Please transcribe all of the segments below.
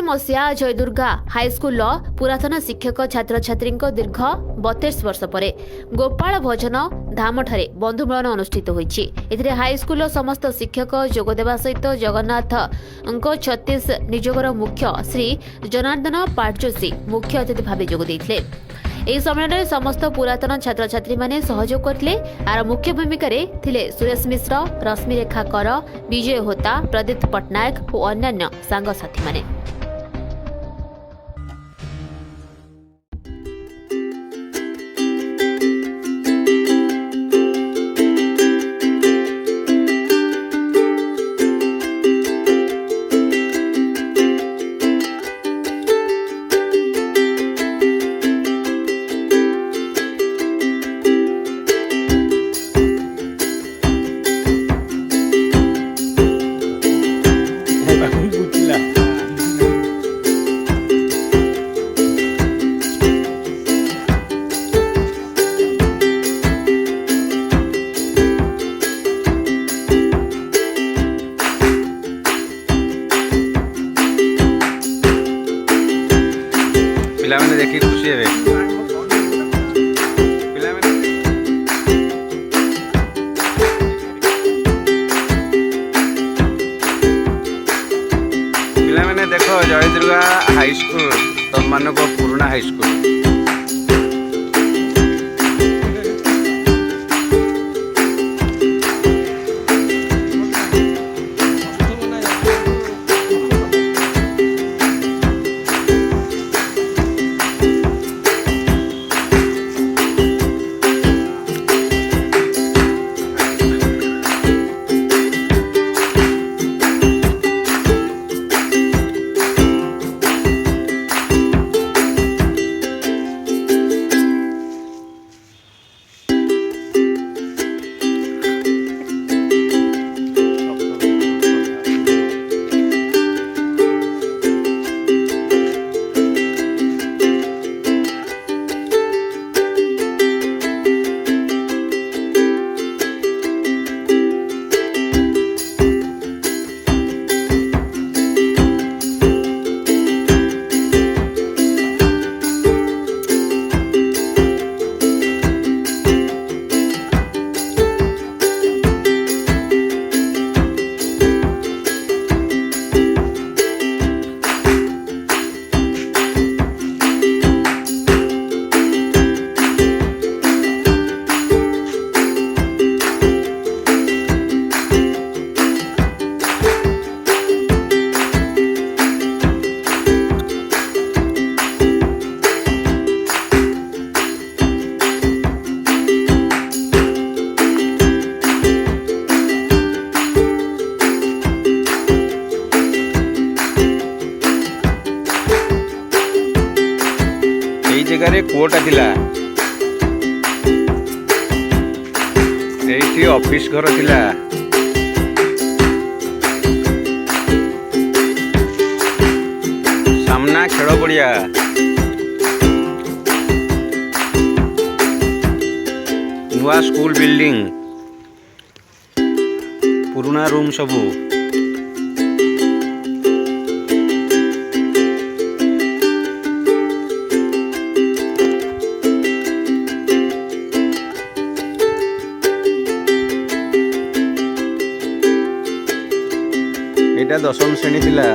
मसीहा जयदुर्गा हाईस्कूल पुरातन शिक्षक छात्र छात्री दीर्घ 32 वर्ष पर गोपाल भजन धाम ठारे बंधुमिलन अनुष्ठित होईछि। एथिरे हाईस्कूल समस्त शिक्षक जोगदेवा सहित जगन्नाथ छत्तीस निजोगर मुख्य श्री जनार्दन पाटजोशी मुख्य अतिथि भाव जोग देइथिले। ଏହି ସମ୍ମିଳନୀରେ ସମସ୍ତ ପୁରାତନ ଛାତ୍ରଛାତ୍ରୀମାନେ ସହଯୋଗ କରିଥିଲେ। ଆର ମୁଖ୍ୟ ଭୂମିକାରେ ଥିଲେ ସୁରେଶ ମିଶ୍ର, ରଶ୍ମିରେଖା କର, ବିଜୟ ହୋତା, ପ୍ରଦୀପ୍ତ ପଟ୍ଟନାୟକ ଓ ଅନ୍ୟାନ୍ୟ ସାଙ୍ଗସାଥୀମାନେ। ପିଲାମାନେ ଦେଖି ଖୁସି ହେବେ। ପିଲାମାନେ ଦେଖ ଜୟଦୁର୍ଗା ହାଇସ୍କୁଲ ତମମାନଙ୍କ ପୁରୁଣା ହାଇସ୍କୁଲ। जगह कूटा थिला एठी ऑफिस घर थिला सामना खेल पड़िया नुआ स्कूल बिल्डिंग पुराना रूम सबू एटा दशम श्रेणी थिला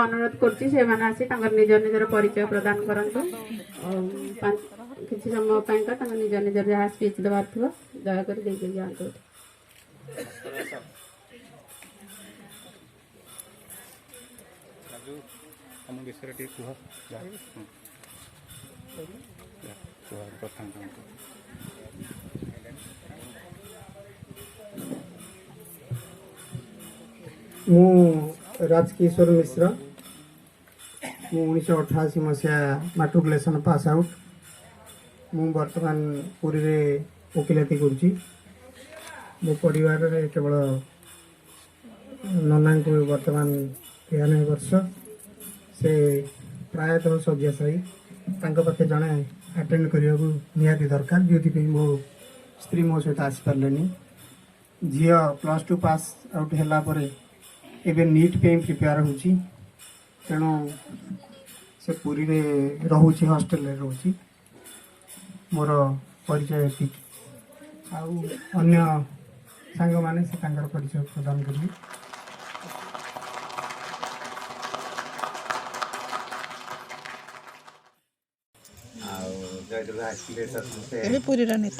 अनुरोध करछि से माने आसी तांकर निज निजर परिचय प्रदान करंतु किछि समय ପାଇଁ का तांकर निज निजर जहाँ स्पीच देबार थिबो दया कर दे के जानतो ଆମ ବିଷୟରେ ଟିକେ କୁହ ପ୍ରଥମ ମୁଁ ରାଜକିଶୋର ମିଶ୍ର ମୁଁ 1988 ମସିହା ମାଟ୍ରିକୁଲେସନ୍ ପାସ୍ ଆଉଟ୍ ମୁଁ ବର୍ତ୍ତମାନ ପୁରୀରେ ଓକିଲାତି କରୁଛି ମୋ ପରିବାରରେ କେବଳ ନନାଙ୍କୁ ବର୍ତ୍ତମାନ 93 ବର୍ଷ ସେ ପ୍ରାୟତଃ ଶଯ୍ୟାଶାୟୀ ତାଙ୍କ ପାଖେ ଜଣେ ଆଟେଣ୍ଡ କରିବାକୁ ନିହାତି ଦରକାର ଯେଉଁଥିପାଇଁ ମୋ ସ୍ତ୍ରୀ ମୋ ସହିତ ଆସିପାରିଲେନି ଝିଅ +2 ପାସ୍ ଆଉଟ୍ ହେଲା ପରେ ଏବେ ନିଟ୍ ପାଇଁ ପ୍ରିପେୟାର ହେଉଛି ତେଣୁ ସେ ପୁରୀରେ ରହୁଛି ହଷ୍ଟେଲରେ ରହୁଛି ମୋର ପରିଚୟ ଏତିକି ଆଉ ଅନ୍ୟ ସାଙ୍ଗମାନେ ସେ ତାଙ୍କର ପରିଚୟ ପ୍ରଦାନ କରିବେ ଆଉ ଜୟଦୁର୍ଗା ହାଇସ୍କୁଲରେ ତ ସମସ୍ତେ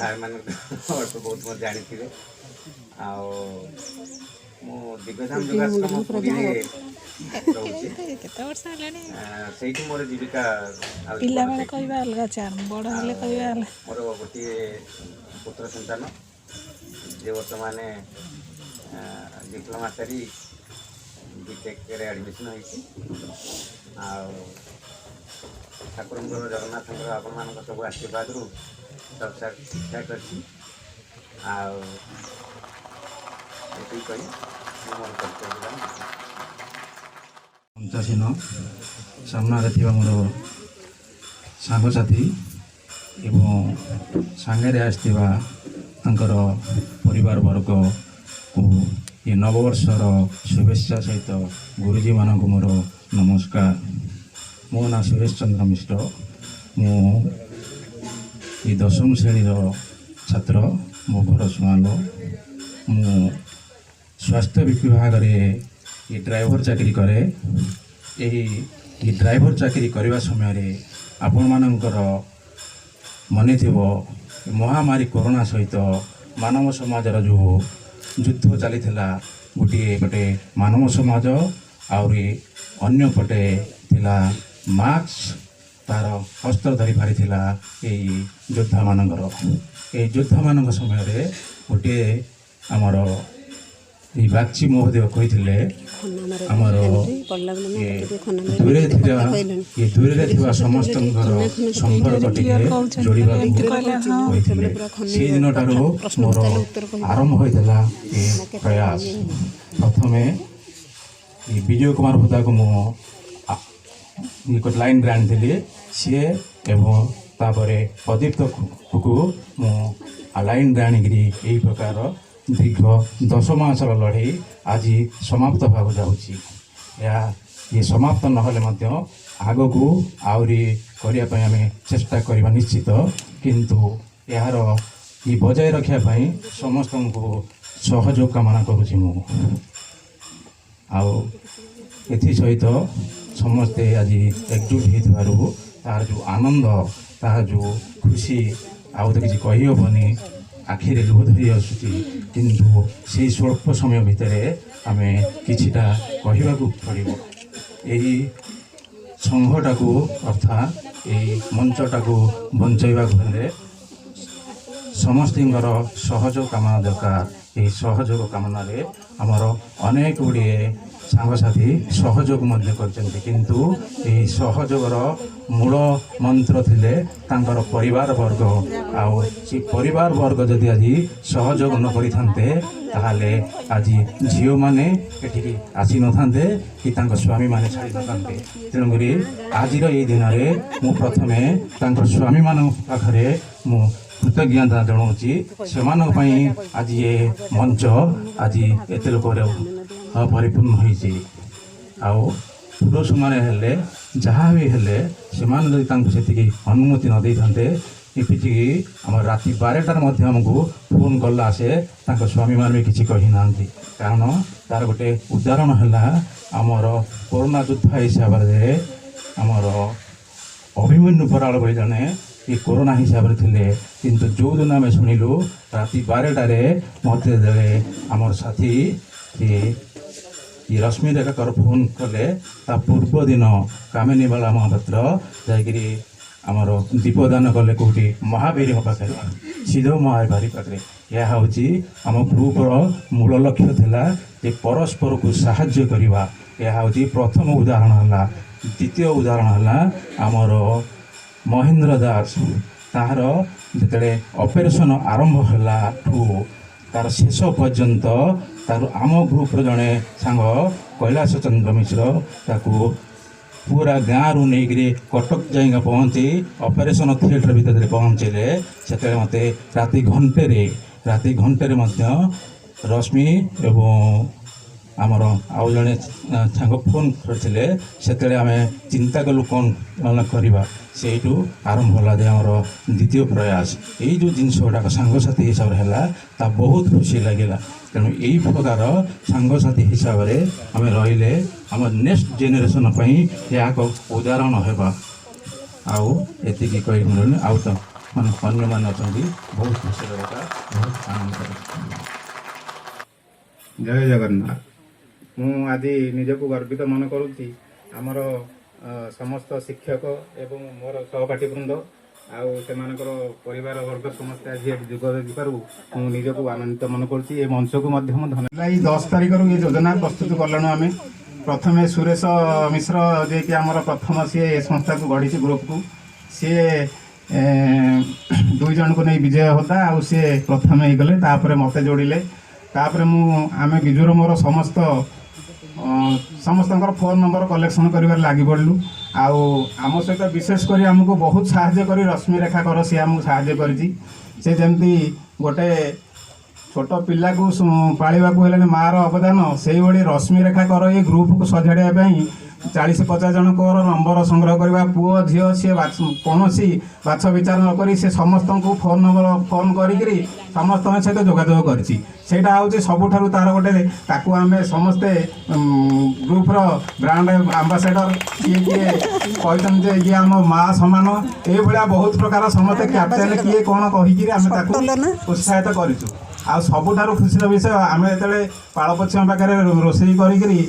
ସାର୍ମାନେ ଅଳ୍ପ ବହୁତ ମୋତେ ଜାଣିଥିବେ ଆଉ ମୁଁ ଦିବ୍ୟଧାମ ଯୋଗାଶ୍ରମ ପୁରୀରେ ରହୁଛି ସେଇଠି ମୋର ଜୀବିକା ପିଲାବେଳେ କହିବା ଅଲଗା ବଡ଼ ହେଲେ କହିବା ଅଲଗା ମୋର ଗୋଟିଏ ପୁତ୍ର ସନ୍ତାନ ଯେ ବର୍ତ୍ତମାନ ଡିପ୍ଲୋମା ସାରି ବିଟେକ୍ରେ ଆଡ଼ମିସନ୍ ହୋଇଛି ଆଉ ଠାକୁରଙ୍କର ଜଗନ୍ନାଥଙ୍କର ଆପଣମାନଙ୍କ ସବୁ ଆଶୀର୍ବାଦରୁ ସବୁ ଠିକ୍ଠାକ୍ ଅଛି ଆଉ ଏତିକି କହି ମୁଁ ମୋର ପରିଚୟ ଦେବାକୁ 85 ସାମ୍ନାରେ ଥିବା ମୋର ସାଙ୍ଗସାଥି ଏବଂ ସାଙ୍ଗରେ ଆସିଥିବା ତାଙ୍କର ପରିବାର ବର୍ଗକୁ ଏ ନବବର୍ଷର ଶୁଭେଚ୍ଛା ସହିତ ଗୁରୁଜୀମାନଙ୍କୁ ମୋର ନମସ୍କାର ମୋ ନାଁ ସୁରେଶ ଚନ୍ଦ୍ର ମିଶ୍ର ମୁଁ ଏ 10ମ ଶ୍ରେଣୀର ଛାତ୍ର ମୋ ଘର ସୁଆଙ୍ଗ ମୁଁ ସ୍ୱାସ୍ଥ୍ୟ ବିଭାଗରେ ଏ ଡ୍ରାଇଭର ଚାକିରି କରେ ଏହି ଡ୍ରାଇଭର ଚାକିରି କରିବା ସମୟରେ ଆପଣମାନଙ୍କର ମନେ ଥିବ ମହାମାରୀ କରୋନା ସହିତ ମାନବ ସମାଜର ଯେଉଁ ଯୁଦ୍ଧ ଚାଲିଥିଲା ଗୋଟିଏ ପଟେ ମାନବ ସମାଜ ଆହୁରି ଅନ୍ୟ ପଟେ ଥିଲା ମାସ୍କ ତାର ଅସ୍ତ୍ର ଧରି ପାରିଥିଲା ଏହି ଯୋଦ୍ଧାମାନଙ୍କର ଏହି ଯୋଦ୍ଧାମାନଙ୍କ ସମୟରେ ଗୋଟିଏ ଆମର এই ବାଗ୍ଚୀ ମହୋଦୟ କହିଥିଲେ ଆମର ଦୂରରେ ଥିବା ସମସ୍ତଙ୍କର ସମ୍ପର୍କ ଟିକେ ଯୋଡ଼ିବାକୁ କହିଥିଲେ ସେଇଦିନଠାରୁ ମୋର ଆରମ୍ଭ ହୋଇଥିଲା ଏ ପ୍ରୟାସ ପ୍ରଥମେ ବିଜୟ କୁମାର ହୋଦାକୁ ମୁଁ ଗୋଟେ ଲାଇନ୍ରେ ଆଣିଥିଲି ସିଏ ଏବଂ ତାପରେ ପ୍ରଦୀପ୍ତକୁ ମୁଁ ଲାଇନ୍ରେ ଆଣିକିରି ଏହି ପ୍ରକାର ଦୀର୍ଘ 10 ମାସର ଲଢ଼େଇ ଆଜି ସମାପ୍ତ ହେବାକୁ ଯାଉଛି ଏହା ଇଏ ସମାପ୍ତ ନହେଲେ ମଧ୍ୟ ଆଗକୁ ଆହୁରି କରିବା ପାଇଁ ଆମେ ଚେଷ୍ଟା କରିବା ନିଶ୍ଚିତ କିନ୍ତୁ ଏହାର ଇ ବଜାୟ ରଖିବା ପାଇଁ ସମସ୍ତଙ୍କୁ ସହଯୋଗ କାମନା କରୁଛି ମୁଁ ଆଉ ଏଥିସହିତ ସମସ୍ତେ ଆଜି ଏକଜୁଟ ହୋଇଥିବାରୁ ତାର ଯେଉଁ ଆନନ୍ଦ ତାହା ଯେଉଁ ଖୁସି ଆଉ ତ କିଛି କହିହେବନି ଆଖିରେ ଲୁହ ଧରି ଆସୁଛି କିନ୍ତୁ ସେହି ସ୍ୱଳ୍ପ ସମୟ ଭିତରେ ଆମେ କିଛିଟା କହିବାକୁ ପଡ଼ିବ ଏହି ସଂଘଟାକୁ ଅର୍ଥାତ୍ ଏହି ମଞ୍ଚଟାକୁ ବଞ୍ଚାଇବାକୁ ହେଲେ ସମସ୍ତଙ୍କର ସହଯୋଗ କାମନା ଦରକାର ଏହି ସହଯୋଗ କାମନାରେ ଆମର ଅନେକ ଗୁଡ଼ିଏ ସାଙ୍ଗସାଥି ସହଯୋଗ ମଧ୍ୟ କରିଛନ୍ତି କିନ୍ତୁ ଏହି ସହଯୋଗର ମୂଳ ମନ୍ତ୍ର ଥିଲେ ତାଙ୍କର ପରିବାର ବର୍ଗ ଆଉ ସେ ପରିବାର ବର୍ଗ ଯଦି ଆଜି ସହଯୋଗ ନ କରିଥାନ୍ତେ ତାହେଲେ ଆଜି ଝିଅମାନେ ଏଠିକି ଆସିନଥାନ୍ତେ କି ତାଙ୍କ ସ୍ୱାମୀମାନେ ଛାଡ଼ିନଥାନ୍ତେ ତେଣୁକରି ଆଜିର ଏହି ଦିନରେ ମୁଁ ପ୍ରଥମେ ତାଙ୍କର ସ୍ୱାମୀମାନଙ୍କ ପାଖରେ ମୁଁ କୃତଜ୍ଞତା ଜଣାଉଛି ସେମାନଙ୍କ ପାଇଁ ଆଜି ଏ ମଞ୍ଚ ଆଜି ଏତେ ଲୋକରେ ପରିପୂର୍ଣ୍ଣ ହୋଇଛି ଆଉ ପୁରୁଷମାନେ ହେଲେ ଯାହା ବି ହେଲେ ସେମାନେ ଯଦି ତାଙ୍କୁ ସେତିକି ଅନୁମତି ନ ଦେଇଥାନ୍ତେ ଏମିତିକି ଆମର ରାତି 12ଟାରେ ମଧ୍ୟ ଆମକୁ ଫୋନ୍ କଲା ସେ ତାଙ୍କ ସ୍ୱାମୀମାନେ ବି କିଛି କହିନାହାନ୍ତି। କାରଣ ତାର ଗୋଟେ ଉଦାହରଣ ହେଲା ଆମର କରୋନା ଯୋଦ୍ଧା ହିସାବରେ ଆମର ଅଭିମନ୍ୟୁ ବରାଳ ଭଳି ଜଣେ ଏ କରୋନା ହିସାବରେ ଥିଲେ। କିନ୍ତୁ ଯେଉଁଦିନ ଆମେ ଶୁଣିଲୁ ରାତି 12ଟାରେ ମୋତେ ଯେତେବେଳେ ଆମର ସାଥୀ ରଶ୍ମି ରେଖାକର ଫୋନ୍ କଲେ, ତା ପୂର୍ବ ଦିନ କାମିନୀବାଳା ମହାପାତ୍ର ଯାଇକିରି ଆମର ଦୀପଦାନ କଲେ କେଉଁଠି ମହାବୀରଙ୍କ ପାଖରେ, ସିଦ୍ଧ ମହାବୀର ପାଖରେ। ଏହା ହେଉଛି ଆମ ଗ୍ରୁପର ମୂଳ ଲକ୍ଷ୍ୟ ଥିଲା ଯେ ପରସ୍ପରକୁ ସାହାଯ୍ୟ କରିବା। ଏହା ହେଉଛି ପ୍ରଥମ ଉଦାହରଣ ହେଲା। ଦ୍ୱିତୀୟ ଉଦାହରଣ ହେଲା ଆମର ମହେନ୍ଦ୍ର ଦାସ, ତାହାର ଯେତେବେଳେ ଅପରେସନ୍ ଆରମ୍ଭ ହେଲାଠୁ ତାର ଶେଷ ପର୍ଯ୍ୟନ୍ତ ତାର ଆମ ଗ୍ରୁପର ଜଣେ ସାଙ୍ଗ କୈଳାସ ଚନ୍ଦ୍ର ମିଶ୍ର ତାକୁ ପୁରା ଗାଁରୁ ନେଇକରି କଟକ ଯାଇକି ପହଞ୍ଚି ଅପରେସନ୍ ଥିଏଟର ଭିତରେ ପହଞ୍ଚିଲେ। ସେତେବେଳେ ମୋତେ ରାତି ଘଣ୍ଟେରେ ମଧ୍ୟ ରଶ୍ମି ଏବଂ ଆମର ଆଉ ଜଣେ ସାଙ୍ଗ ଫୋନ୍ କରିଥିଲେ। ସେତେବେଳେ ଆମେ ଚିନ୍ତା କଲୁ କ'ଣ କରିବା। ସେଇଠୁ ଆରମ୍ଭ ହେଲା ଯେ ଆମର ଦ୍ୱିତୀୟ ପ୍ରୟାସ। ଏଇ ଯେଉଁ ଜିନିଷ ଗୁଡ଼ାକ ସାଙ୍ଗସାଥି ହିସାବରେ ହେଲା ତା ବହୁତ ଖୁସି ଲାଗିଲା। ତେଣୁ ଏଇ ପ୍ରକାର ସାଙ୍ଗସାଥି ହିସାବରେ ଆମେ ରହିଲେ ଆମ ନେକ୍ସଟ ଜେନେରେସନ୍ ପାଇଁ ଏହା ଏକ ଉଦାହରଣ ହେବା। ଆଉ ଏତିକି କହିକି ମିଳୁନି, ଆଉ ତ ମାନେ ଅନ୍ୟମାନେ ଅଛନ୍ତି। ବହୁତ ଖୁସିର କଥା, ବହୁତ ଆନନ୍ଦ। ଜୟ ଜଗନ୍ନାଥ। ମୁଁ ଆଜି ନିଜକୁ ଗର୍ବିତ ମନେ କରୁଛି। ଆମର ସମସ୍ତ ଶିକ୍ଷକ ଏବଂ ମୋର ସହପାଠୀ ବୃନ୍ଦ ଆଉ ସେମାନଙ୍କର ପରିବାର ବର୍ଗ ସମସ୍ତେ ଆଜି ଯୋଗ ଦେଇଥିବାରୁ ମୁଁ ନିଜକୁ ଆନନ୍ଦିତ ମନେ କରୁଛି। ଏ ମଞ୍ଚକୁ ମଧ୍ୟ ମୁଁ ଧନ୍ୟବାଦ। ଏଇ 10 ତାରିଖରୁ ଏ ଯୋଜନା ପ୍ରସ୍ତୁତ କଲୁଣୁ ଆମେ। ପ୍ରଥମେ ସୁରେଶ ମିଶ୍ର ଯିଏକି ଆମର ପ୍ରଥମ ସିଏ ଏ ସଂସ୍ଥାକୁ ଗଢ଼ିଛି ଗ୍ରୁପକୁ, ସିଏ 2 ଜଣଙ୍କୁ ନେଇ ବିଜୟ ହୋତା ଆଉ ସିଏ ପ୍ରଥମେ ହେଇଗଲେ। ତାପରେ ମୋତେ ଯୋଡ଼ିଲେ। ତାପରେ ଆମେ ବିଜୁର ମୋର ସମସ୍ତଙ୍କର ଫୋନ୍ ନମ୍ବର କଲେକ୍ସନ୍ କରିବାରେ ଲାଗି ପଡ଼ିଲୁ। ଆଉ ଆମ ସହିତ ବିଶେଷ କରି ଆମକୁ ବହୁତ ସାହାଯ୍ୟ କରି ରଶ୍ମି ରେଖାକର, ସିଏ ଆମକୁ ସାହାଯ୍ୟ କରିଛି। ସେ ଯେମିତି ଗୋଟେ ଛୋଟ ପିଲାକୁ ପାଳିବାକୁ ହେଲେ ମାଆର ଅବଦାନ, ସେଇଭଳି ରଶ୍ମି ରେଖାକର ଏ ଗ୍ରୁପକୁ ସଜାଡ଼ିବା ପାଇଁ 40-50 ଜଣଙ୍କର ନମ୍ବର ସଂଗ୍ରହ କରିବା, ପୁଅ ଝିଅ ସିଏ କୌଣସି ବାଛ ବିଚାର ନ କରି ସେ ସମସ୍ତଙ୍କୁ ଫୋନ୍ କରିକିରି ସମସ୍ତଙ୍କ ସହିତ ଯୋଗାଯୋଗ କରିଛି। ସେଇଟା ହେଉଛି ସବୁଠାରୁ ତାର ଗୋଟେ, ତାକୁ ଆମେ ସମସ୍ତେ ଗ୍ରୁପର ବ୍ରାଣ୍ଡ ଆମ୍ବାସେଡ଼ର କିଏ କହିଛନ୍ତି ଯେ ଇଏ ଆମ ମା' ସମାନ। ଏଇଭଳିଆ ବହୁତ ପ୍ରକାର ସମସ୍ତେ କ୍ୟାପ୍ଟେନ୍ କିଏ କ'ଣ କହିକିରି ଆମେ ତାକୁ ଉତ୍ସାହିତ କରିଛୁ। ଆଉ ସବୁଠାରୁ ଖୁସିର ବିଷୟ, ଆମେ ଯେତେବେଳେ ପାଳପଛିଙ୍କ ପାଖରେ ରୋଷେଇ କରିକିରି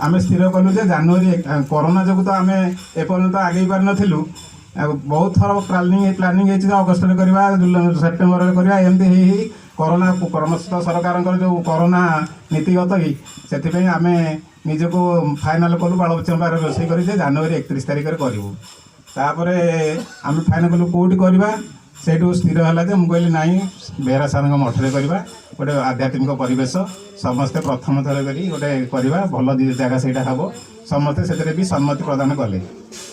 ଆମେ ସ୍ଥିର କଲୁ ଯେ ଜାନୁଆରୀ, କରୋନା ଯୋଗୁଁ ତ ଆମେ ଏପର୍ଯ୍ୟନ୍ତ ଆଗେଇ ପାରିନଥିଲୁ। ଆଉ ବହୁତ ଥର ପ୍ଲାନିଂ ହେଇଛି ଯେ ଅଗଷ୍ଟରେ କରିବା, ସେପ୍ଟେମ୍ବରରେ କରିବା, ଏମିତି ହେଇ କରୋନା କର୍ମସ୍ଥ ସରକାରଙ୍କର ଯେଉଁ କରୋନା ନୀତିଗତ ସେଥିପାଇଁ ଆମେ ନିଜକୁ ଫାଇନାଲ୍ କଲୁ ପାଳପଛିଙ୍କ ପାଖରେ ରୋଷେଇ କରି ଯେ ଜାନୁଆରୀ 31 ତାରିଖରେ କରିବୁ। ତାପରେ ଆମେ ଫାଇନାଲ୍ କଲୁ କେଉଁଠି କରିବା। ସେଇଠୁ ସ୍ଥିର ହେଲା ଯେ ମୁଁ କହିଲି ନାଇଁ ବେହେରା ସାର୍ଙ୍କ ମଠରେ କରିବା, ଗୋଟେ ଆଧ୍ୟାତ୍ମିକ ପରିବେଶ, ସମସ୍ତେ ପ୍ରଥମ ଥର କରି ଗୋଟେ କରିବା, ଭଲ ଜାଗା ସେଇଟା ହେବ। ସମସ୍ତେ ସେଥିରେ ବି ସମ୍ମତି ପ୍ରଦାନ କଲେ।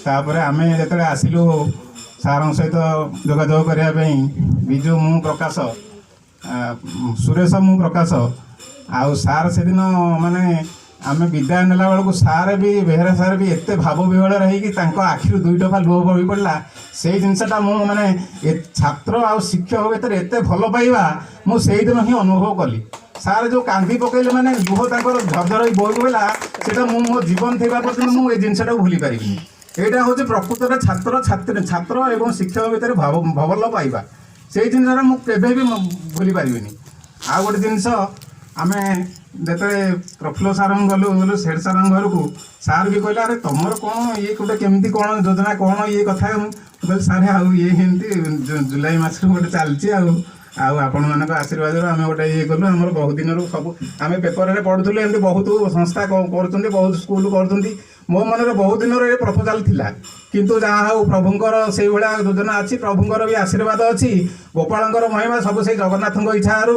ତାପରେ ଆମେ ଯେତେବେଳେ ଆସିଲୁ ସାର୍ଙ୍କ ସହିତ ଯୋଗାଯୋଗ କରିବା ପାଇଁ, ବିଜୁ ମୁଁ ପ୍ରକାଶ, ସୁରେଶ ମୁଁ ପ୍ରକାଶ, ଆଉ ସାର୍ ସେଦିନ ମାନେ ଆମେ ବିଦାୟ ନେଲା ବେଳକୁ ସାର୍ ବି ବେହେରା ସାର୍ ବି ଏତେ ଭାବ ବିହ୍ୱଳରେ ହେଇକି ତାଙ୍କ ଆଖିରୁ 2 ଟୋପା ଲୁହ ବହି ପଡ଼ିଲା। ସେଇ ଜିନିଷଟା ମୁଁ ମାନେ ଛାତ୍ର ଆଉ ଶିକ୍ଷକ ଭିତରେ ଏତେ ଭଲ ପାଇବା ମୁଁ ସେଇଦିନ ହିଁ ଅନୁଭବ କଲି। ସାର୍ ଯେଉଁ କାନ୍ଦି ପକେଇଲେ ମାନେ ଲୁହ ତାଙ୍କର ଝରଝର ହେଇ ବହି ପଡ଼ିଲା, ସେଇଟା ମୁଁ ମୋ ଜୀବନ ଥିବା ପର୍ଯ୍ୟନ୍ତ ମୁଁ ଏ ଜିନିଷଟାକୁ ଭୁଲି ପାରିବିନି। ଏଇଟା ହେଉଛି ପ୍ରକୃତରେ ଛାତ୍ର ଏବଂ ଶିକ୍ଷକ ଭିତରେ ଭଲ ପାଇବା। ସେଇ ଜିନିଷଟା ମୁଁ କେବେ ବି ଭୁଲି ପାରିବିନି। ଆଉ ଗୋଟେ ଜିନିଷ, ଆମେ ଯେତେବେଳେ ପ୍ରଫୁଲ୍ଲ ସାର୍ଙ୍କୁ ଗଲୁ ସେଠ୍ ସାର୍ଙ୍କ ଘରକୁ, ସାର୍ ବି କହିଲେ ଆରେ ତମର କ'ଣ ଇଏ ଗୋଟେ କେମିତି କ'ଣ ଯୋଜନା କ'ଣ ଇଏ କଥା। ମୁଁ କହିଲି ସାର୍ ଆଉ ଇଏ ଏମିତି ଜୁଲାଇ ମାସରୁ ଗୋଟେ ଚାଲିଛି ଆଉ ଆପଣମାନଙ୍କ ଆଶୀର୍ବାଦରୁ ଆମେ ଗୋଟେ ଇଏ କଲୁ। ଆମର ବହୁତ ଦିନରୁ ସବୁ ଆମେ ପେପରରେ ପଢ଼ୁଥିଲୁ, ଏମିତି ବହୁତ ସଂସ୍ଥା କରୁଛନ୍ତି, ବହୁତ ସ୍କୁଲ କରୁଛନ୍ତି। ମୋ ମନରେ ବହୁତ ଦିନର ଏ ପ୍ରପୋଜାଲ୍ ଥିଲା, କିନ୍ତୁ ଯାହା ହଉ ପ୍ରଭୁଙ୍କର ସେଇଭଳିଆ ଯୋଜନା ଅଛି, ପ୍ରଭୁଙ୍କର ବି ଆଶୀର୍ବାଦ ଅଛି, ଗୋପାଳଙ୍କର ମହିମା, ସବୁ ସେଇ ଜଗନ୍ନାଥଙ୍କ ଇଚ୍ଛାରୁ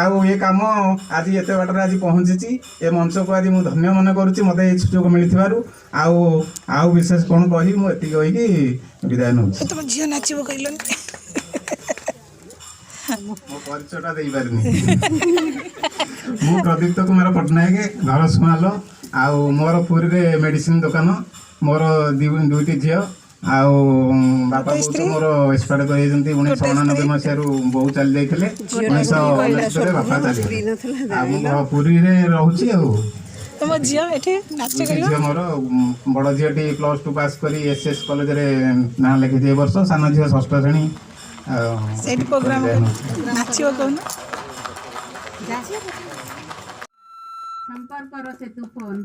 ଆଉ ଏ କାମ ଆଜି ଏତେ ବାଟରେ ଆଜି ପହଞ୍ଚିଛି। ଏ ମଞ୍ଚକୁ ଆଜି ମୁଁ ଧନ୍ୟ ମନେ କରୁଛି ମୋତେ ଏଇ ସୁଯୋଗ ମିଳିଥିବାରୁ। ଆଉ ବିଶେଷ କ'ଣ କହିବି, ମୁଁ ଏତିକି କହିକି ବିଦାୟ ନେଉଛି। ତମ ଝିଅ ନାଚିବ କହିଲନି? ମୋ ପରିଚୟଟା ଦେଇପାରିନି। ମୁଁ ପ୍ରଦୀପ୍ତ କୁମାର ପଟ୍ଟନାୟକ, ଘର ସୁଆଁଲ, ଆଉ ମୋର ପୁରୀରେ ମେଡ଼ିସିନ ଦୋକାନ, ମୋର 2ଟି ଝିଅ, ଆଉ ବାପା ବୋଉ ତ ମୋର ଏକ୍ସପାର୍ଟ କରିଯାଇଛନ୍ତି 1999 ମସିହାରୁ ବୋଉ ଚାଲି ଯାଇଥିଲେ 1999 ବାପା ଚାଲିଗଲେ ଆଉ ମୁଁ ପୁରୀରେ ରହୁଛି ଆଉ ତମ ଝିଅ ଏଠି ନାଚ କରିବ ଝିଅ ମୋର ବଡ଼ ଝିଅଟି +2 ପାସ୍ କରି SS କଲେଜରେ ନାଁ ଲେଖିଛି ଏ ବର୍ଷ ସାନ ଝିଅ 6ଠ ଶ୍ରେଣୀ ସେଇଠି ପ୍ରୋଗ୍ରାମ ନାଚିବ କହୁନ ସମ୍ପର୍କର ସେତୁ ଫୋନ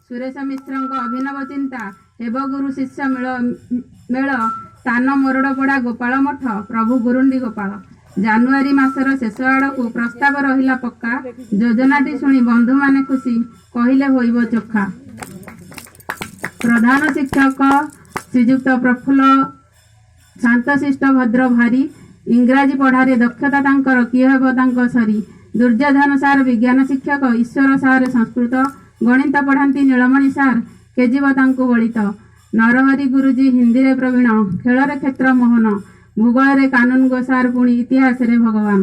ସୁରେଶ ମିଶ୍ରଙ୍କ ଅଭିନବ ଚିନ୍ତା ହେବ ଗୁରୁ ଶିଷ୍ୟ ମେଳ ସ୍ଥାନ ମୋରଡ଼ପଡ଼ା ଗୋପାଳ ମଠ ପ୍ରଭୁ ଗୁରୁଣ୍ଡି ଗୋପାଳ ଜାନୁଆରୀ ମାସର ଶେଷ ଆଡ଼କୁ ପ୍ରସ୍ତାବ ରହିଲା ପକ୍କା ଯୋଜନାଟି ଶୁଣି ବନ୍ଧୁମାନେ ଖୁସି କହିଲେ ହୋଇବ ଚୋଖା ପ୍ରଧାନ ଶିକ୍ଷକ ଶ୍ରୀଯୁକ୍ତ ପ୍ରଫୁଲ୍ଲ ଶାନ୍ତଶିଷ୍ଟ ଭଦ୍ର ଭାରି ଇଂରାଜୀ ପଢ଼ାରେ ଦକ୍ଷତା ତାଙ୍କର କିଏ ହେବ ତାଙ୍କ ସରି ଦୁର୍ଯ୍ୟୋଧନ ସାର୍ ବିଜ୍ଞାନ ଶିକ୍ଷକ ଈଶ୍ୱର ସାର୍ ସଂସ୍କୃତ ଗଣିତ ପଢ଼ାନ୍ତି ନୀଳମଣି ସାର୍ କେଜିବ ତାଙ୍କୁ ଗଳିତ ନରହରି ଗୁରୁଜୀ ହିନ୍ଦୀରେ ପ୍ରବୀଣ ଖେଳରେ କ୍ଷେତ୍ର ମୋହନ ଭୂଗୋଳରେ କାନୁନଗୋ ସାର୍ ପୁଣି ଇତିହାସରେ ଭଗବାନ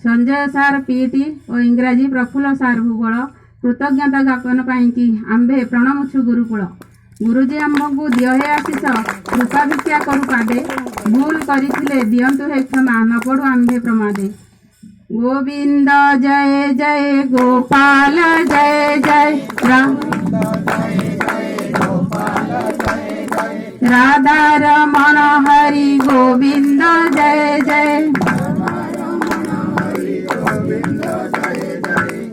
ସଞ୍ଜୟ ସାର୍ ପିଇଟି ଓ ଇଂରାଜୀ ପ୍ରଫୁଲ୍ଲ ସାର୍ ଭୂଗୋଳ କୃତଜ୍ଞତା ଜ୍ଞାପନ ପାଇଁକି ଆମ୍ଭେ ପ୍ରଣମୁଛୁ ଗୁରୁକୁଳ ଗୁରୁଜୀ ଆମକୁ ଦିଅ ହେ ଆଶିଷ କୃପା ଭିକ୍ଷା କରୁ ପାଦେ ଭୁଲ କରିଥିଲେ ଦିଅନ୍ତୁ ହେ କ୍ଷମା ନ ପଡ଼ୁ ଆମ୍ଭେ ପ୍ରମାଦେ गोविंद जय जय गोपाल जय जय राधा रमण हरि गोविंद जय जय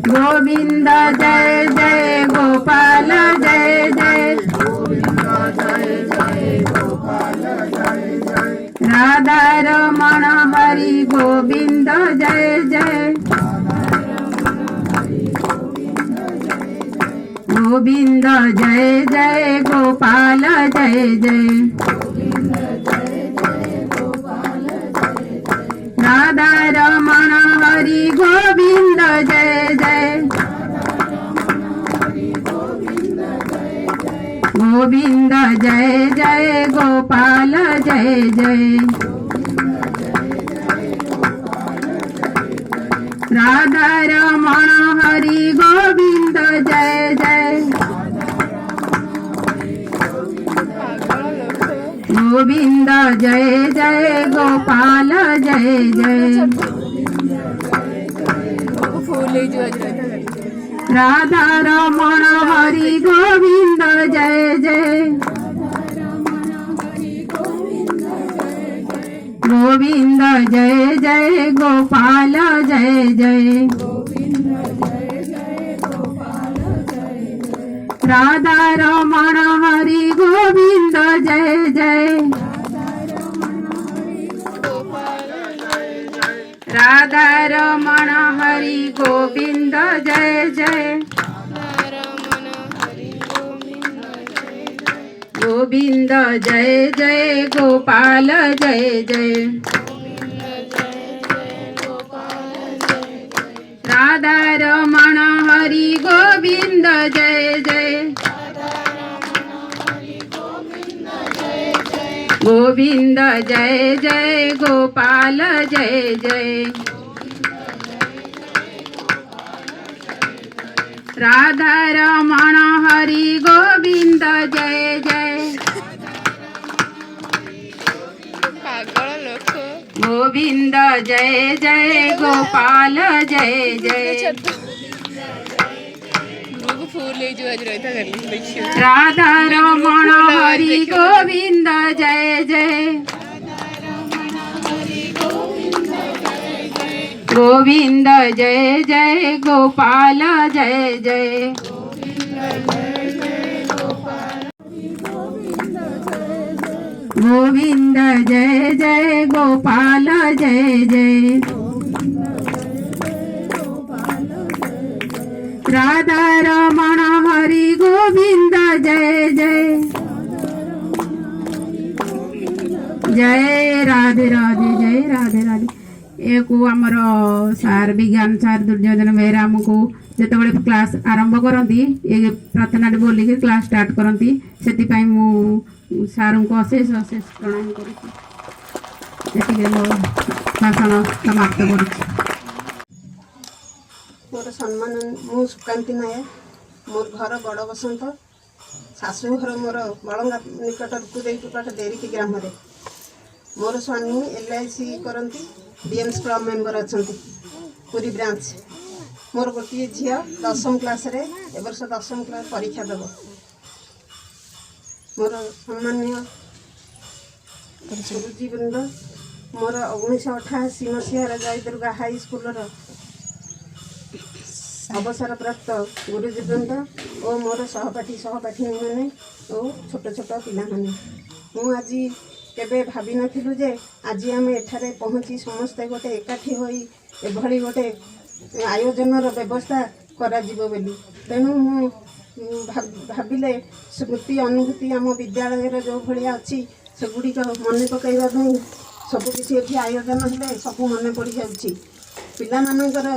गोविंद जय जय गोपाल जय जय राधा रमण हरि गोविंद जय जय गोविंद जय जय गोपाल जय जय राधा रमण हरि गोविंद जय जय गोविंद जय जय गोपाल जय जय राधा रमण हरि गोविंद जय जय गोविंद जय जय गोपाल जय जय राधा रमण हरि गोविंद जय जय गोविंद जय जय गोपाल जय जय राधा रमण हरि गोविंद जय जय राधा रमण हरि गोविंद जय जय गोविंद जय जय गोपाल जय जय राधा रमण हरि गोविंद जय जय गोविंद जय जय गोपाल जय जय राधा रमण हरि गोविंद जय जय गोविंद जय जय गोपाल जय जय राधा रमण हरि गोविंद जय जय गोविंद जय जय गोपाल जय जय गोविंद जय जय गोपाल जय जय राधा रमण हरि गोविंद जय जय जय राधे राधे जय राधे राधे एक आमर सार विज्ञान सार दुर्योधन बेहरा आमको जिते क्लास आरंभ करती ये प्रार्थना बोलिक क्लास स्टार्ट करती से सार को अशेष अशेष प्रणाम कर भाषण समाप्त कर मोर सम्मान मु सुकांति नायक मोर घर बड़ बसंत ଶାଶୁଘର ମୋର ବଳଙ୍ଗା ନିକଟ କୁଦେଇପାଟ ଡେରିକି ଗ୍ରାମରେ। ମୋର ସ୍ୱାମୀ LIC କରନ୍ତି, BMS କ୍ଲବ୍ ମେମ୍ବର ଅଛନ୍ତି ପୁରୀ ବ୍ରାଞ୍ଚ। ମୋର ଗୋଟିଏ ଝିଅ 10ମ କ୍ଲାସ୍ରେ ଏ ବର୍ଷ 10ମ କ୍ଲାସ୍ ପରୀକ୍ଷା ଦେବ। ମୋର ସମ୍ମାନୀୟ ଗୁରୁଜୀବୃନ୍ଦ, ମୋର 1988 ମସିହାର ଜୟଦୁର୍ଗା ହାଇସ୍କୁଲର ଅବସରପ୍ରାପ୍ତ ଗୁରୁଜୀବୃନ୍ଦ ଓ ମୋର ସହପାଠୀମାନେ ଓ ଛୋଟ ଛୋଟ ପିଲାମାନେ, ମୁଁ ଆଜି କେବେ ଭାବିନଥିଲୁ ଯେ ଆଜି ଆମେ ଏଠାରେ ପହଞ୍ଚି ସମସ୍ତେ ଗୋଟେ ଏକାଠି ହୋଇ ଏଭଳି ଗୋଟେ ଆୟୋଜନର ବ୍ୟବସ୍ଥା କରାଯିବ ବୋଲି। ତେଣୁ ମୁଁ ଭାବିଲେ ସ୍ମୃତି ଅନୁଭୂତି ଆମ ବିଦ୍ୟାଳୟର ଯେଉଁ ଭଳିଆ ଅଛି ସେଗୁଡ଼ିକ ମନେ ପକାଇବା ପାଇଁ ସବୁକିଛି ଏଠି ଆୟୋଜନ ହେଲେ ସବୁ ମନେ ପଡ଼ିଯାଉଛି। ପିଲାମାନଙ୍କର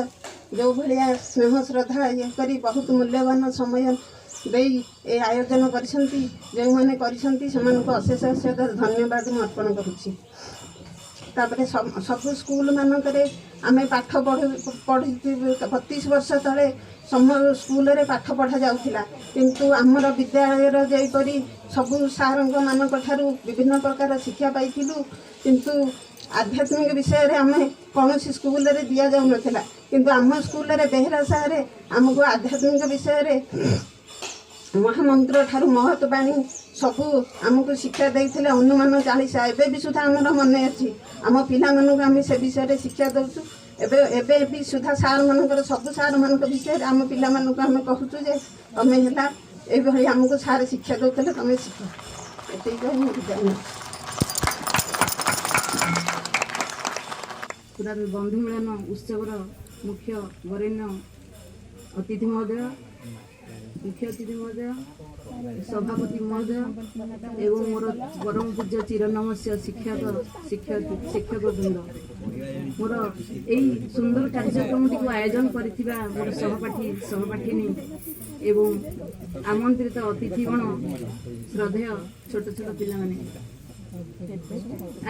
ଯେଉଁ ଭଳିଆ ସ୍ନେହ ଶ୍ରଦ୍ଧା ଇଏ କରି ବହୁତ ମୂଲ୍ୟବାନ ସମୟ ଦେଇ ଏ ଆୟୋଜନ କରିଛନ୍ତି, ଯେଉଁମାନେ କରିଛନ୍ତି ସେମାନଙ୍କୁ ଅଶେଷ ଅଶେଷ ଧନ୍ୟବାଦ ମୁଁ ଅର୍ପଣ କରୁଛି। ତାପରେ ସବୁ ସ୍କୁଲମାନଙ୍କରେ ଆମେ ପାଠ ପଢ଼ି 32 ବର୍ଷ ତଳେ ସ୍କୁଲରେ ପାଠ ପଢ଼ା ଯାଉଥିଲା, କିନ୍ତୁ ଆମର ବିଦ୍ୟାଳୟର ଯେପରି ସବୁ ସାର୍ଙ୍କ ମାନଙ୍କ ଠାରୁ ବିଭିନ୍ନ ପ୍ରକାର ଶିକ୍ଷା ପାଇଥିଲୁ, କିନ୍ତୁ ଆଧ୍ୟାତ୍ମିକ ବିଷୟରେ ଆମେ କୌଣସି ସ୍କୁଲରେ ଦିଆଯାଉନଥିଲା। କିନ୍ତୁ ଆମ ସ୍କୁଲରେ ବେହେରା ସାରେ ଆମକୁ ଆଧ୍ୟାତ୍ମିକ ବିଷୟରେ ମହାମନ୍ତ୍ର ଠାରୁ ମହତ ବାଣୀ ସବୁ ଆମକୁ ଶିକ୍ଷା ଦେଇଥିଲେ। ହନୁମାନ ଚାଳିଶା ଏବେ ବି ସୁଦ୍ଧା ଆମର ମନେ ଅଛି। ଆମ ପିଲାମାନଙ୍କୁ ଆମେ ସେ ବିଷୟରେ ଶିକ୍ଷା ଦେଉଛୁ। ଏବେ ବି ସୁଦ୍ଧା ସାର୍ମାନଙ୍କର ସବୁ ସାର୍ମାନଙ୍କ ବିଷୟରେ ଆମ ପିଲାମାନଙ୍କୁ ଆମେ କହୁଛୁ ଯେ ତମେ ହେଲା ଏଇଭଳି ଆମକୁ ସାର୍ ଶିକ୍ଷା ଦେଉଥିଲେ, ତମେ ଶିଖ। ଏତିକି କହି ମୁଁ ଜାଣିନି। ପୁରା ବନ୍ଧୁ ମିଳନ ଉତ୍ସବର ମୁଖ୍ୟ ବରେଣ୍ୟ ଅତିଥି ମହୋଦୟ, ମୁଖ୍ୟ ଅତିଥି ମହୋଦୟ, ସଭାପତି ମହୋଦୟ ଏବଂ ମୋର ପରମ ପୂଜ୍ୟ ଚିରନମସ୍ୟ ଶିକ୍ଷକବୃନ୍ଦ, ମୋର ଏହି ସୁନ୍ଦର କାର୍ଯ୍ୟକ୍ରମଟିକୁ ଆୟୋଜନ କରିଥିବା ମୋର ସହପାଠିନୀ ଏବଂ ଆମନ୍ତ୍ରିତ ଅତିଥିଗଣ, ଶ୍ରଦ୍ଧେୟ ଛୋଟ ଛୋଟ ପିଲାମାନେ,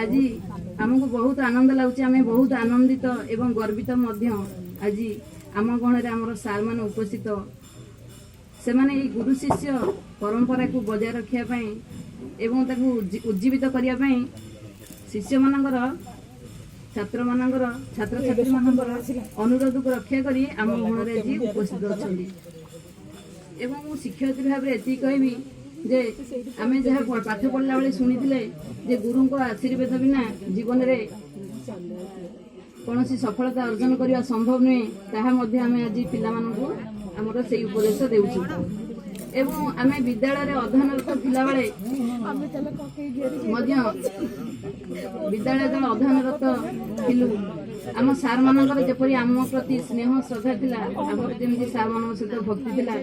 ଆଜି ଆମକୁ ବହୁତ ଆନନ୍ଦ ଲାଗୁଛି। ଆମେ ବହୁତ ଆନନ୍ଦିତ ଏବଂ ଗର୍ବିତ ମଧ୍ୟ। ଆଜି ଆମ ଗଣରେ ଆମର ସାର୍ମାନେ ଉପସ୍ଥିତ, ସେମାନେ ଏହି ଗୁରୁ ଶିଷ୍ୟ ପରମ୍ପରାକୁ ବଜାୟ ରଖିବା ପାଇଁ ଏବଂ ତାକୁ ଉଜ୍ଜୀବିତ କରିବା ପାଇଁ ଶିଷ୍ୟମାନଙ୍କର ଛାତ୍ରଛାତ୍ରୀମାନଙ୍କର ଅନୁରୋଧକୁ ରକ୍ଷା କରି ଆମ ଗଣରେ ଆଜି ଉପସ୍ଥିତ ଅଛନ୍ତି। ଏବଂ ମୁଁ ଶିକ୍ଷୟିତ୍ରୀ ଭାବରେ ଏତିକି କହିବି ଯେ ଆମେ ଯାହା ପାଠ ପଢ଼ିଲା ବେଳେ ଶୁଣିଥିଲେ ଯେ ଗୁରୁଙ୍କ ଆଶୀର୍ବାଦ ବିନା ଜୀବନରେ କୌଣସି ସଫଳତା ଅର୍ଜନ କରିବା ସମ୍ଭବ ନୁହେଁ, ତାହା ମଧ୍ୟ ଆମେ ଆଜି ପିଲାମାନଙ୍କୁ ଆମର ସେଇ ଉପଦେଶ ଦେଉଛୁ। ଏବଂ ଆମେ ବିଦ୍ୟାଳୟରେ ଅଧ୍ୟୟନରତ ଥିଲାବେଳେ ମଧ୍ୟ ବିଦ୍ୟାଳୟ ଯେତେବେଳେ ଅଧ୍ୟୟନରତ ଥିଲୁ, ଆମ ସାର୍ମାନଙ୍କର ଯେପରି ଆମ ପ୍ରତି ସ୍ନେହ ଶ୍ରଦ୍ଧା ଥିଲା, ଆମର ଯେମିତି ସାର୍ମାନଙ୍କ ସହିତ ଭକ୍ତି ଥିଲା,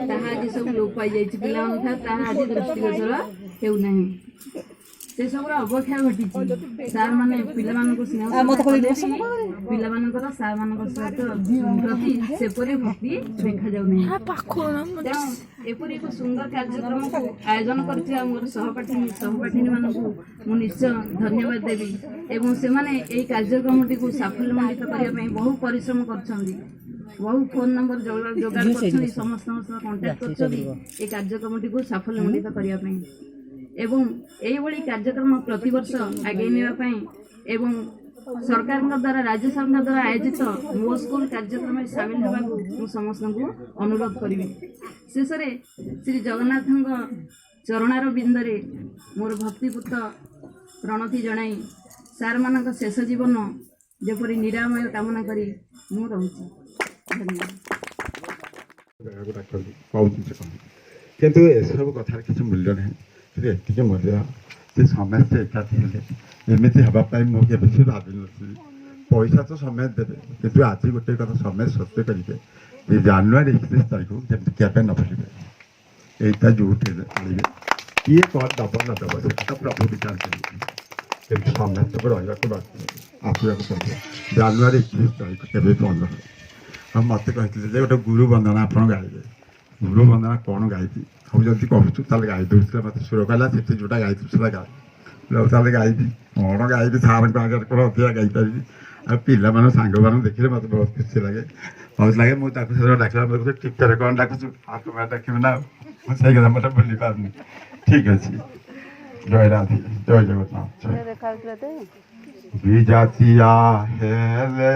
ତାହା ଆଜି ସବୁ ଲୋପ ପାଇଯାଇଛି। ପିଲାମାନଙ୍କ ଠାରୁ ତାହା ଆଜି ଦୃଷ୍ଟିଗୋଚର ହେଉନାହିଁ। ସେସବୁର ଅବକ୍ଷୟ ଘଟିଛି। ସାର୍ମାନେ ପିଲାମାନଙ୍କୁ ସ୍ନେହ ପିଲାମାନଙ୍କର ସାର୍ମାନଙ୍କ ସହିତ ପ୍ରତି ସେପରି ଭକ୍ତି ଦେଖାଯାଉନାହିଁ। ତେଣୁ ଏପରି ଏକ ସୁନ୍ଦର କାର୍ଯ୍ୟକ୍ରମକୁ ଆୟୋଜନ କରିଥିବା ମୋର ସହପାଠିନୀମାନଙ୍କୁ ମୁଁ ନିଶ୍ଚୟ ଧନ୍ୟବାଦ ଦେବି। ଏବଂ ସେମାନେ ଏହି କାର୍ଯ୍ୟକ୍ରମଟିକୁ ସାଫଲ୍ୟମଣ୍ଡିତ କରିବା ପାଇଁ ବହୁ ପରିଶ୍ରମ କରିଛନ୍ତି, ବହୁ ଫୋନ୍ ନମ୍ବର ଯୋଗାଡ଼ କରିଛନ୍ତି, ସମସ୍ତଙ୍କ ସହ କଣ୍ଟାକ୍ଟ କରିଛନ୍ତି ଏହି କାର୍ଯ୍ୟକ୍ରମଟିକୁ ସାଫଲ୍ୟମଣ୍ଡିତ କରିବା ପାଇଁ। ଏବଂ ଏଇଭଳି କାର୍ଯ୍ୟକ୍ରମ ପ୍ରତିବର୍ଷ ଆଗେଇ ନେବା ପାଇଁ ଏବଂ ସରକାରଙ୍କ ଦ୍ୱାରା ରାଜ୍ୟ ସରକାରଙ୍କ ଦ୍ୱାରା ଆୟୋଜିତ ମୋ ସ୍କୁଲ କାର୍ଯ୍ୟକ୍ରମରେ ସାମିଲ ହେବାକୁ ମୁଁ ସମସ୍ତଙ୍କୁ ଅନୁରୋଧ କରିବି। ଶେଷରେ ଶ୍ରୀ ଜଗନ୍ନାଥଙ୍କ ଚରଣାର ବିନ୍ଦରେ ମୋର ଭକ୍ତିପୂତ ପ୍ରଣତି ଜଣାଇ ସାର୍ମାନଙ୍କ ଶେଷ ଜୀବନ ଯେପରି ନିରାମୟ କାମନା କରି ମୁଁ ରହୁଛି। ଧନ୍ୟବାଦ। କିନ୍ତୁ ଏସବୁ କଥାର କିଛି ମୂଲ୍ୟ ନାହିଁ। ଏତିକି ମୂଲ୍ୟ ଯେ ସମସ୍ତେ ଏକାଠି ହେଲେ ଏମିତି ହେବା ପାଇଁ ମୁଁ କେବେ ବି ଭାବିନଥିଲି। ପଇସା ତ ସମସ୍ତେ ଦେବେ, କିନ୍ତୁ ଆଜି ଗୋଟେ କଥା ସମସ୍ତେ ସତ୍ୟ କରିବେ ଯେ ଜାନୁଆରୀ 31 ତାରିଖକୁ ଯେମିତି କେବେ ନ ଭୁଲିବେ। ଏଇଟା ଯେଉଁଠି ଆଣିବେ, କିଏ କ'ଣ ଦେବ ନ ଦେବ ସେଟା ପ୍ରଭୁ ବିଚାର କରିବେ, କିନ୍ତୁ ସମସ୍ତଙ୍କୁ ରହିବାକୁ ଆସିବାକୁ ପଡ଼ିବ। ଜାନୁଆରୀ 31 ତାରିଖ କେବେ ବି ବନ୍ଦ ହେବ। ଆଉ ମୋତେ କହିଥିଲେ ଯେ ଗୋଟେ ଗୁରୁ ବନ୍ଦନା ଆପଣ ଗାଇବେ। ଗୁରୁ ବନ୍ଦନା କ'ଣ ଗାଇବି, ଆଉ ଯଦି କହୁଛୁ ତାହେଲେ ଗାଇ ଦେଉଥିଲେ। ମୋତେ ସୁର କହିଲା ସେଠି ଯେଉଁଟା ଗାଇଥିବୁ ସେଟା ଗାଇ, ତାହେଲେ ଗାଇବି। କ'ଣ ଗାଇବି, ସାର୍ଙ୍କ ଆଗରେ କ'ଣ ଅଧିକା ଗାଇପାରିବି। ଆଉ ପିଲାମାନଙ୍କ ସାଙ୍ଗମାନଙ୍କୁ ଦେଖିଲେ ମୋତେ ବହୁତ ଖୁସି ଲାଗେ ମୁଁ ତାକୁ ସେତେବେଳେ ଡାକିଲା ମୋତେ କହୁଛି ଟିଚର କ'ଣ ଡାକୁଛୁ ଆକୁ ଡାକିବି ନା ଆଉ ମୁଁ ସେଇ କଥା ମୋତେ ଭୁଲି ପାରୁନି। ଠିକ୍ ଅଛି, ଜୟ ରାଧେ, ଜୟ ଜଗନ୍ନାଥ। ବିଜାତିଆ ହେଲେ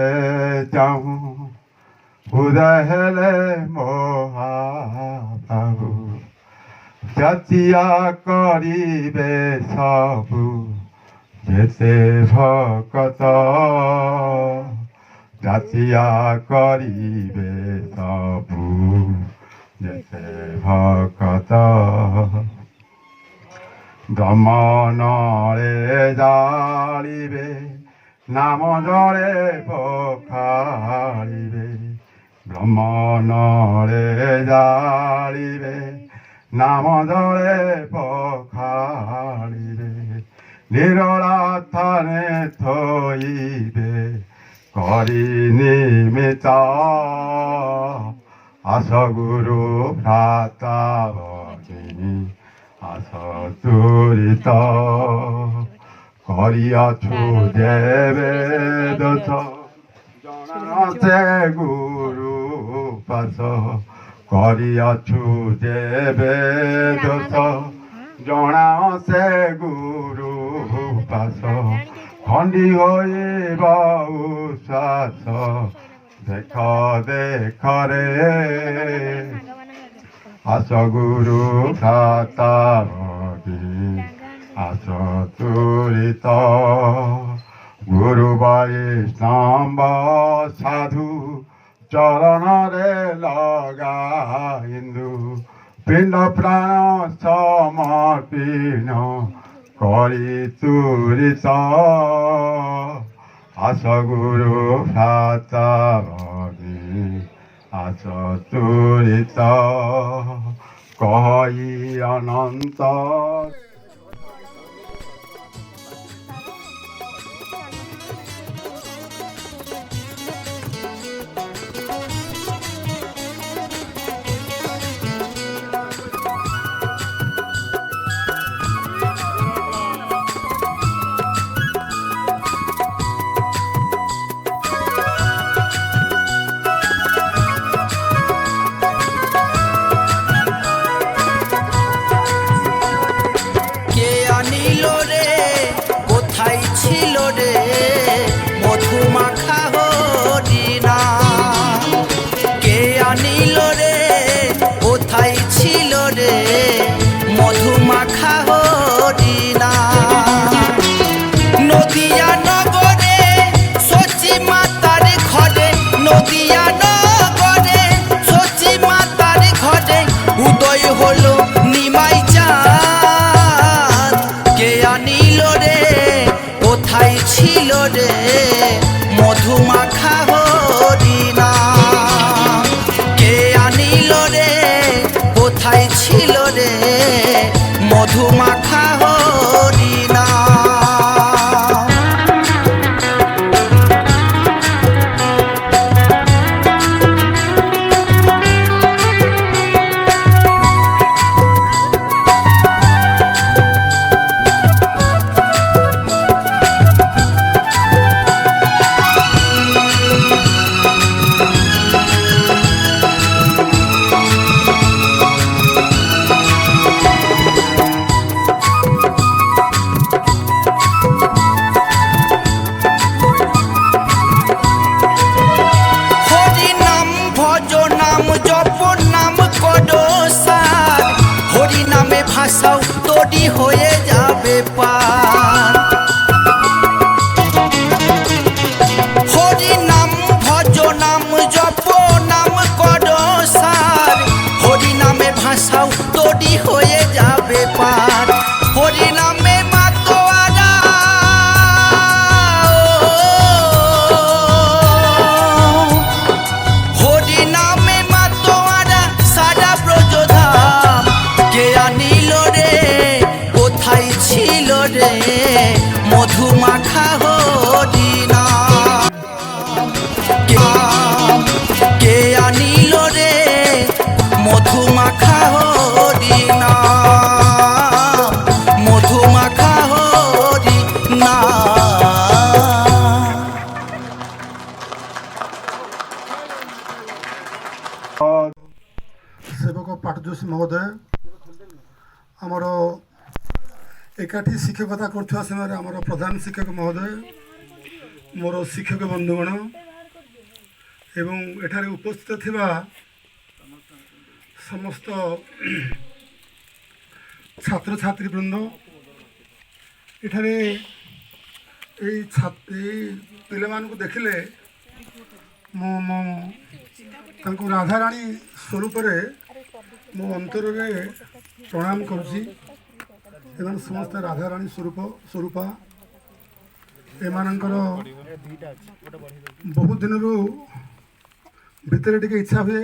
ଚାହୁଁ ଉଦୟ ହେଲେ ମହାପ୍ରଭୁ ଜାତିଆ କରିବେ ସବୁ ଯେତେ ଭକତ ଜାତିଆ କରିବେ ସବୁ ଯେତେ ଭକତ ଗମନରେ ଜାଳିବେ ନାମ ଜଳେ ପଖାଳିବେ ଭ୍ରମଣରେ ଜାଳିବେ ନାମ ଜଳେ ପଖାଳିବେ ନିରୋଳା ଥାନେ ଥୋଇବେ କରି ନିମିତ ଆସ ଗୁରୁ ଭ୍ରାତା ଭଗିନୀ ଆସ ତୁରିତ କରିଅଛୁ ଯେବେ ଦୋଷ ଜଣା ସେ ଗୁରୁ ପାଶ କରିଅଛୁ ଯେବେ ଦୋଷ ଜଣା ସେ ଗୁରୁ ପାଶ ଖଣ୍ଡି ହୋଇବ ଉଶ୍ୱାସ ଦେଖ ଦେଖରେ ଆସ ଗୁରୁ ଭ୍ରାତା ଭଗି ଆସ ତୁରିତ ଗୁରୁ ବୈଷ୍ଣବ ସାଧୁ ଚରଣରେ ଲଗା ହିନ୍ଦୁ ପିଣ୍ଡ ପ୍ରାଣ ସମର୍ପଣ କରି ତୁରିତ ଆସ ଗୁରୁ ଭ୍ରାତା ଭଗି ଆସ ତୁରିତ କହି ଅନନ୍ତ মধুমাখা হরিণা কে আনিল রে কোথায় ছিল রে মধুমাখা হরিণা महोदय आमर एकाठी शिक्षकता कर समय आमर प्रधान शिक्षक महोदय मोर शिक्षक बंधुगण एवं एठारे उपस्थित थिबा समस्त छात्र छात्री वृंद एठारे पिला मानकु देखिले मो राधाराणी स्वरूप मो अंतर प्रणाम करुछि एवं समस्त राधाराणी स्वरूपा एमानंकर बहुत दिन भितर टिके इच्छा हुए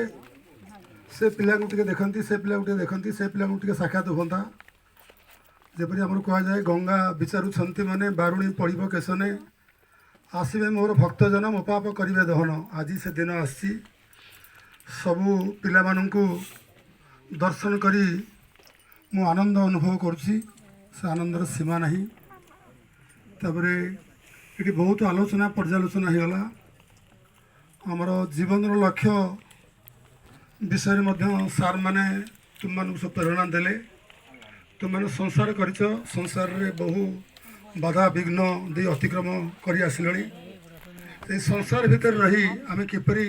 से पिला देखती से पिला देखती से पिला साक्षात होता जपरी आमर कह जाए गंगा विचारुंट मैंने बारुणी पड़ब केशने आसवे मोर भक्तजन मो पाप करेंगे दहन आज से दिन आसी सबू पिला माननकु दर्शन करी मु आनंद अनुभव करुछि से आनंदर सीमा नहीं तापरे ये बहुत आलोचना पर्यालोचना हो गला आमर जीवन लक्ष्य विषय सार मैंने तुम मानक सब प्रेरणा देले तुम मैंने संसार कर संसार रे बहु बाधा विघ्न दे अतिक्रम कर आसिले संसार भितर रही आम किपरि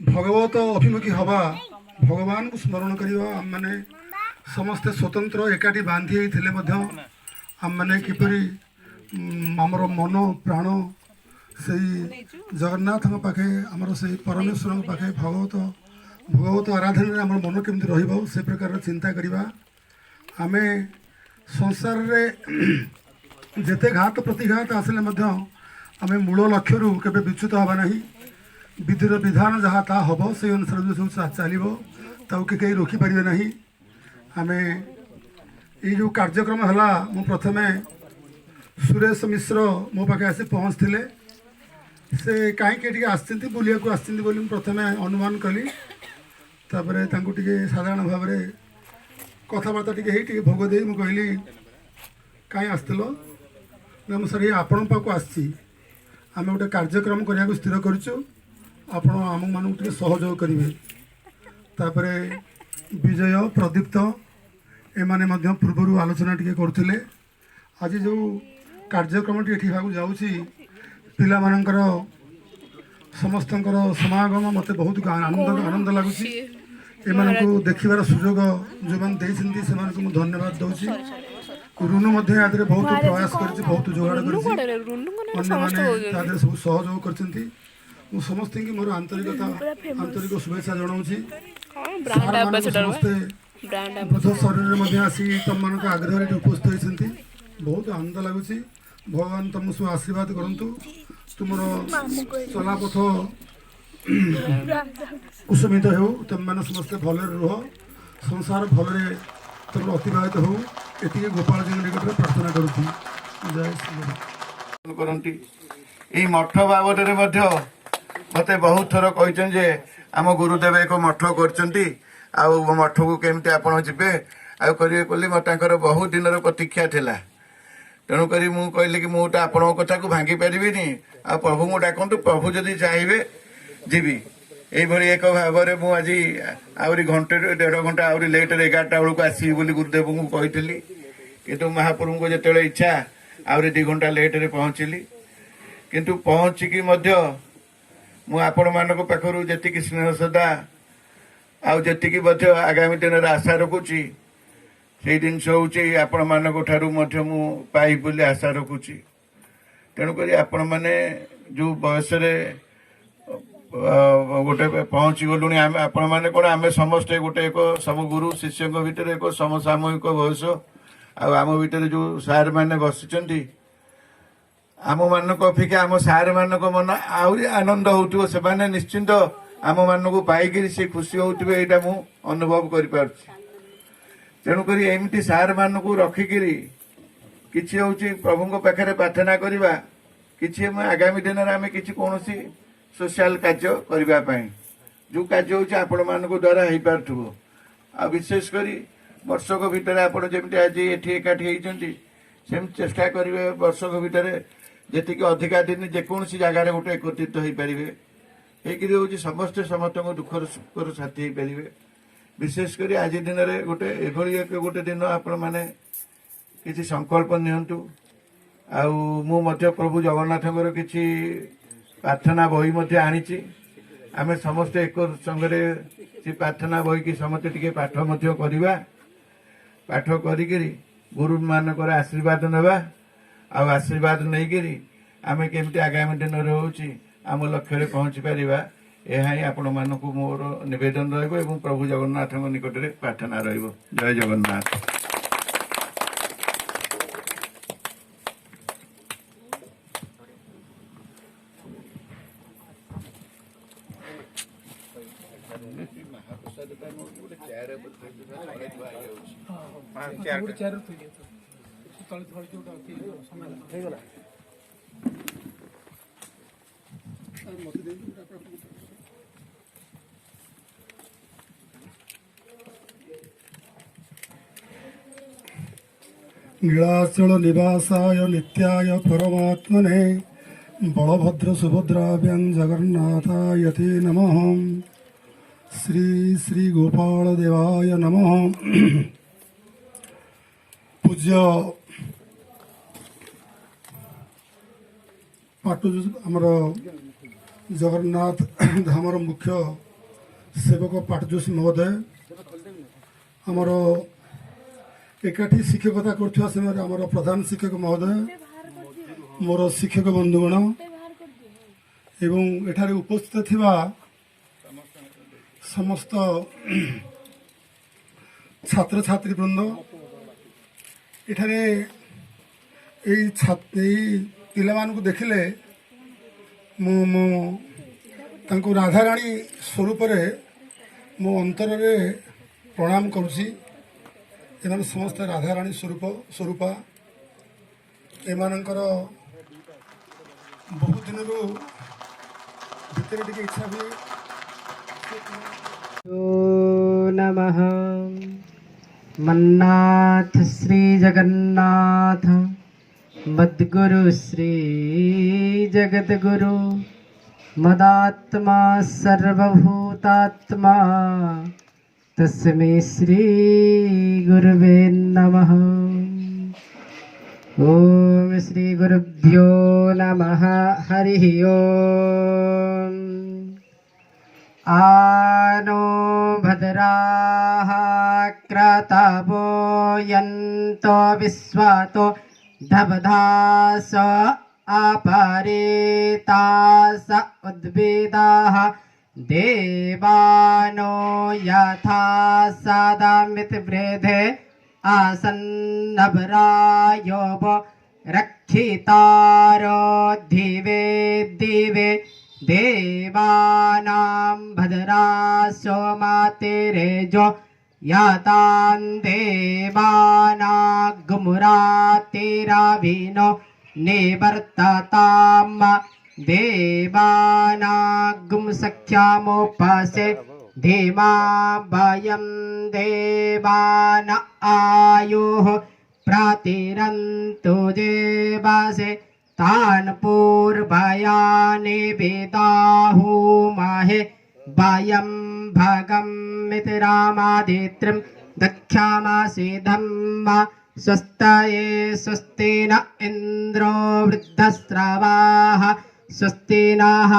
भगवत अभिमुखी हवा भगवान को स्मरण करवा आम मैंने समस्ते स्वतंत्र एकाठी बांधी होते आम मैंने किपरि आमर मन प्राण से जगन्नाथ पाखे आमर से परमेश्वर पाखे भगवत आराधन आम मन केमती रहिबो से प्रकार चिंता करवा आमे संसार रे जेते घात प्रतिघात आसिले आमे मूल लक्ष्य केबे विच्युत हवा नहीं विधिर विधान जहाँ ता हम से अनुसार जो सब चलो ताऊ के कहीं रोकी पारे नहीं आमे ये जो कार्यक्रम है मु प्रथमे सुरेश मिश्र मो पाखे आसी पहुँचते से कहीं आसती बुलिया को आसती प्रथमे अनुमान कली तापरे तांको टिके साधारण भाव में कथबार्ता टे भोग दे मु कहली कहीं आसलो ना सर ये आपण पाक आसी आम गोटे कार्यक्रम करने को स्थिर करूँ आपण आम मान सहयोग करेंगे तापर विजय प्रदीप्त एमाने पूर्वर आलोचना टी करुले आज जो कार्यक्रम टी जाऊँगी पिला मानकर समस्त समागम मत बहुत आनंद लगुच एमान को देखिबार सुजोग जो मैंने देती से धन्यवाद दूसरी रुनु बहुत प्रयास कर बहुत जोगाड़ कर सब सहयोग कर समस्त की मोर आंतरिक शुभेच्छा जनाऊँगी समस्ते बुध शरीर में आसी तुम मान आग्रह उपस्थित होती बहुत आनंद लगुच भगवान तुम सब आशीर्वाद करंतु तुमर चलापथ कुसुमित हो तुम मैंने समस्ते भले रुह संसार भले तुम अतिबाहित हो ये गोपाल जी निकट में प्रार्थना करुँगी जय श्री यही मठ बाबद मत बहुत थर कही आम गुरुदेव एक मठ कर मठ को केमती आप जीवे आगे मत बहुत दिन प्रतीक्षा थिला तेणुक मुझे कहली कि मुझे आपण कथा को भांगी पारि आ प्रभु को डाकतु प्रभु जदि चाहिए जीवी यही एक भाव में मुझे आज घंटे 1.5 घंटा आहरी लेट 11टा बेलू आसबी बोली गुरुदेव को कही किंतु महाप्रभु को जिते इच्छा आहरी 2 घंटा लेट्रे पहुँचली किंतु पहुँचिकी आपण मान पाखर जी स्नेह श्रद्धा आती आगामी दिन में आशा रखुची से जिनस हूँ आपण मान पाई बोली आशा रखुची तेणुक आपण मैंने जो बयस गोटे पहुँची गलु आपण मैंने कौन आम समस्ते गोटे एक सब गुरु शिष्य भितर एक समसामूहिक बयस आम भर जो सार मैंने बसी आम मान अपेक्षा आम सार मान मन आहरी आनंद हो से निश्चिंत आम मान को पाइक से खुशी होते यहाँ मु अनुभव कर तेणुक एमती सार मान को रखिकी किसी हूँ प्रभु पाखे प्रार्थना करवा कि आगामी दिन में आम कि कौन सोशल कार्य करने जो कार्य हूँ आपण मान द्वारा हो पार्थो आ विशेषकर वर्षक भितर आप जमी आज ये एकाठी होती चेष्टा करेंगे वर्षक भितर जी अधिका दिन जेकोसी जगार गोटे एकत्रित हो पारे ये हूँ समस्ते समस्त दुखर सुखर साथी हो पारे विशेषकर आज दिन में गोटे एभली एक गोटे दिन आपण मैंने किसी संकल्प नियंतु आउ प्रभु जगन्नाथ किसी प्रार्थना बही मध्य आनी आम समस्ते एक संगे से प्रार्थना बही की समस्ते टिके पाठ करवा पाठ करी गुरु मानकर आशीर्वाद नेबा आशीर्वाद नहीं आम केमती आगामी दिन रोचे आम लक्ष्य पहुँची पारिबा यह ही आपण मानक मोर निवेदन रही प्रभु जगन्नाथ निकट में प्रार्थना रहिबो। जय जगन्नाथ। नीलाचल निवासाय नित्याय परमात्मने बलभद्र सुभद्राभ्यां जगन्नाथाय ते नमः। श्री श्री गोपाल देवाय नमः। पूज्य पाटु आमर जगन्नाथ धामर मुख्य सेवक पाटजोशी महोदय आमर एकाठी शिक्षकता कर समय आमर प्रधान शिक्षक महोदय मोर शिक्षक बंधुगण एवं एठारे उपस्थित थिबा समस्त छात्र छात्री वृंद एठारे पिला देखिले मु राधाराणी स्वरूप मो अंतर प्रणाम करुछि। एମାନେ ସମସ୍ତେ ରାଧାରାଣୀ ସ୍ୱରୂପା ଏମାନଙ୍କର ବହୁତ ଦିନରୁ ଭିତରେ ଟିକେ ଇଚ୍ଛା ହୁଏ। नमः मन्नाथ श्री जगन्नाथ मद्गुरु श्री जगद्गुरु मदात्मा सर्वभूतात्मा तस्मै श्री गुरुवे नमः। ओम श्री गुरुभ्यो नमः। हरि ओम। आनो भद्राः क्रतवो यन्तो विश्वातो धबधास अपरेतास उद्भिदाः देवानो यथा सदामित वृद्धे आसन्नभरायोव रक्षितारो दिवे दिवे देवानां भद्रासो मातेरेजो यातां देवानागमुरातिराभिनो निवर्तताम् देवानागुं सख्यामोपासे धीमा वयं देवान आयुः प्रातिरन्तु देवासे तान् पूर्वयानि वेदाहुमहे वयं भगमिति रामादित्रं दक्षामासि धम्मा स्वस्तये स्वस्ति न इन्द्रो वृद्धस्रवाः स्वस्ति नः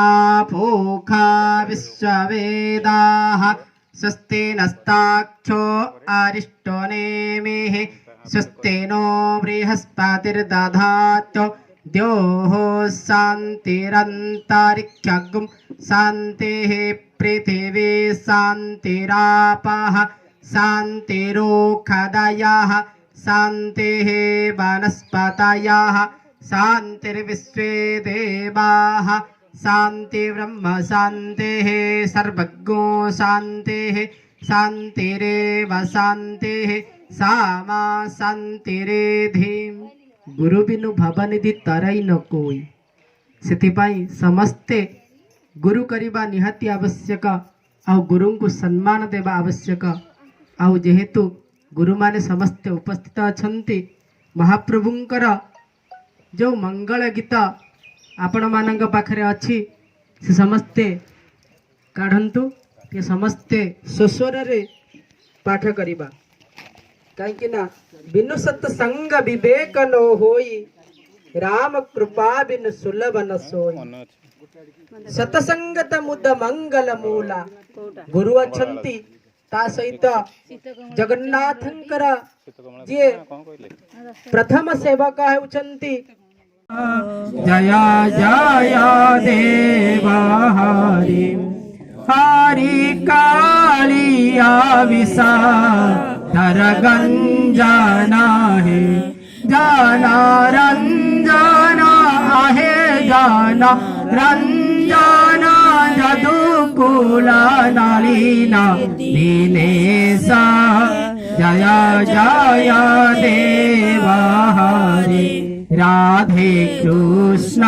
पूषा विश्ववेदाः स्वस्ति नस्ताक्षो अरिष्टो नेमिः स्वस्ति नो बृहस्पतिर्दधातु द्योः शान्तिरन्तरिक्षं शान्तिः पृथिवी शान्तिरापः शान्तिरोषधयः शान्तिः वनस्पतयः शान्तिर्विश्वे देवाः शान्तिर्ब्रह्म शान्तिः सर्वज्ञो शान्तिः शान्तिरेव शान्तिः सामा शान्तिरेधिम्। गुरु बिनु भवनिधि तरई न कोई। सेथिपाई समस्ते गुरु करिबा निहाती आवश्यक आउ गुरु को सम्मान देवा आवश्यक। आउ जेहेतु गुरु माने समस्ते उपस्थित अछंती महाप्रभुंकर जो मंगल गीत आपण मानक पाखरे अछि से समस्ते काढंतु। ये समस्ते स्वस्वर रे पाठ करिबा कहीं ना बिनु सत्संग विवेक न होई राम कृपा बिनु सुलभ न सोई सतसंगत मुद मंगल मूला गुरु अछंती ता सहित जगन्नाथंकर जे प्रथम सेवक हेउछंती जय जय देव हरि हरि कालिया विसा धर गंजना है जाना रंजना आहे जाना रंजना जदुकुला नालीना दीनेशा जय जय देव हरि राधे कृष्ण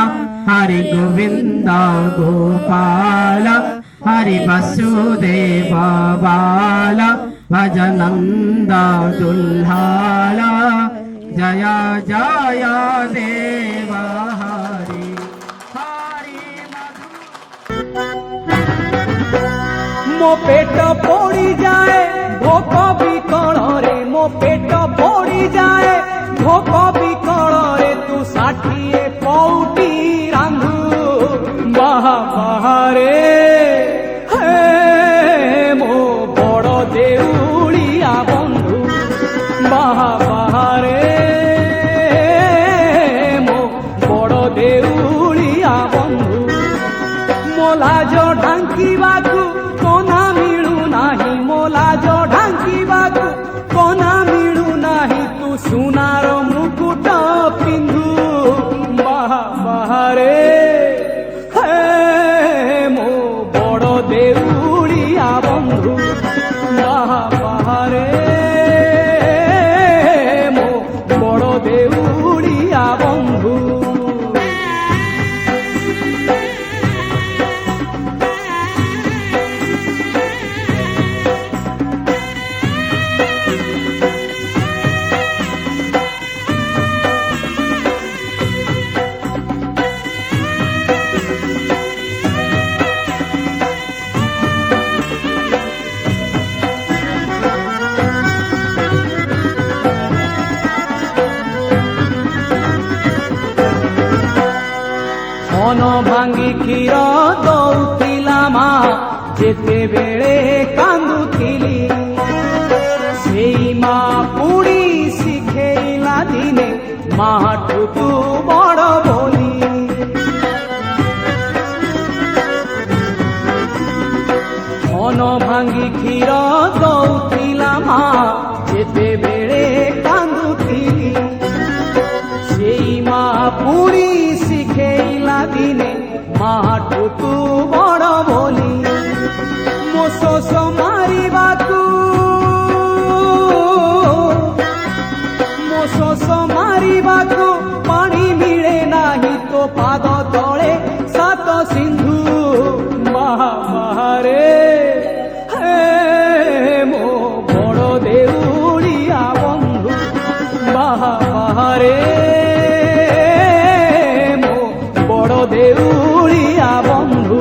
हरि गोविंद गोपाल हरि वसुदेव बाल भजनंद दुल्हाल जय जय देव हरि मो पेट पोड़ी जाए भोक विकल रे मो पेट पोड़ी जाए भोक विकल रे तू 60 पौटी रांधु बाहारे हे मो बड़ देउलिया बंधु बाहारे मो बड़ देउलिया बंधु मोला जो ढांकीबाकू कोना मिलू नाही मोला जो ढांकीबाकू कोना मिलू नाही तू सुनार मुकुट पिंधु बाहारे हे मो बड़ देउलिया बंधु बाहारे मो बड़ देउलिया बंधु मन भांगी क्षीर दौथिला मा जेते बेले कांदुथिली सेई मा पुड़ी शिखेइला दिने माठू तू बड़ बोली मन भांगी क्षीर दौथिला मा जेते बेले कांदुथिली सेई मा पुड़ी शिखेइला दिने माठू तू बड़ बोली मो शोष मारिबाकू मो शोष मारिबाकू पानी मिले नाही तो पाद तले सात सिंधु बाहारे हे मो बड़ देउलिया बंधु बाहारे देउलिया बंधु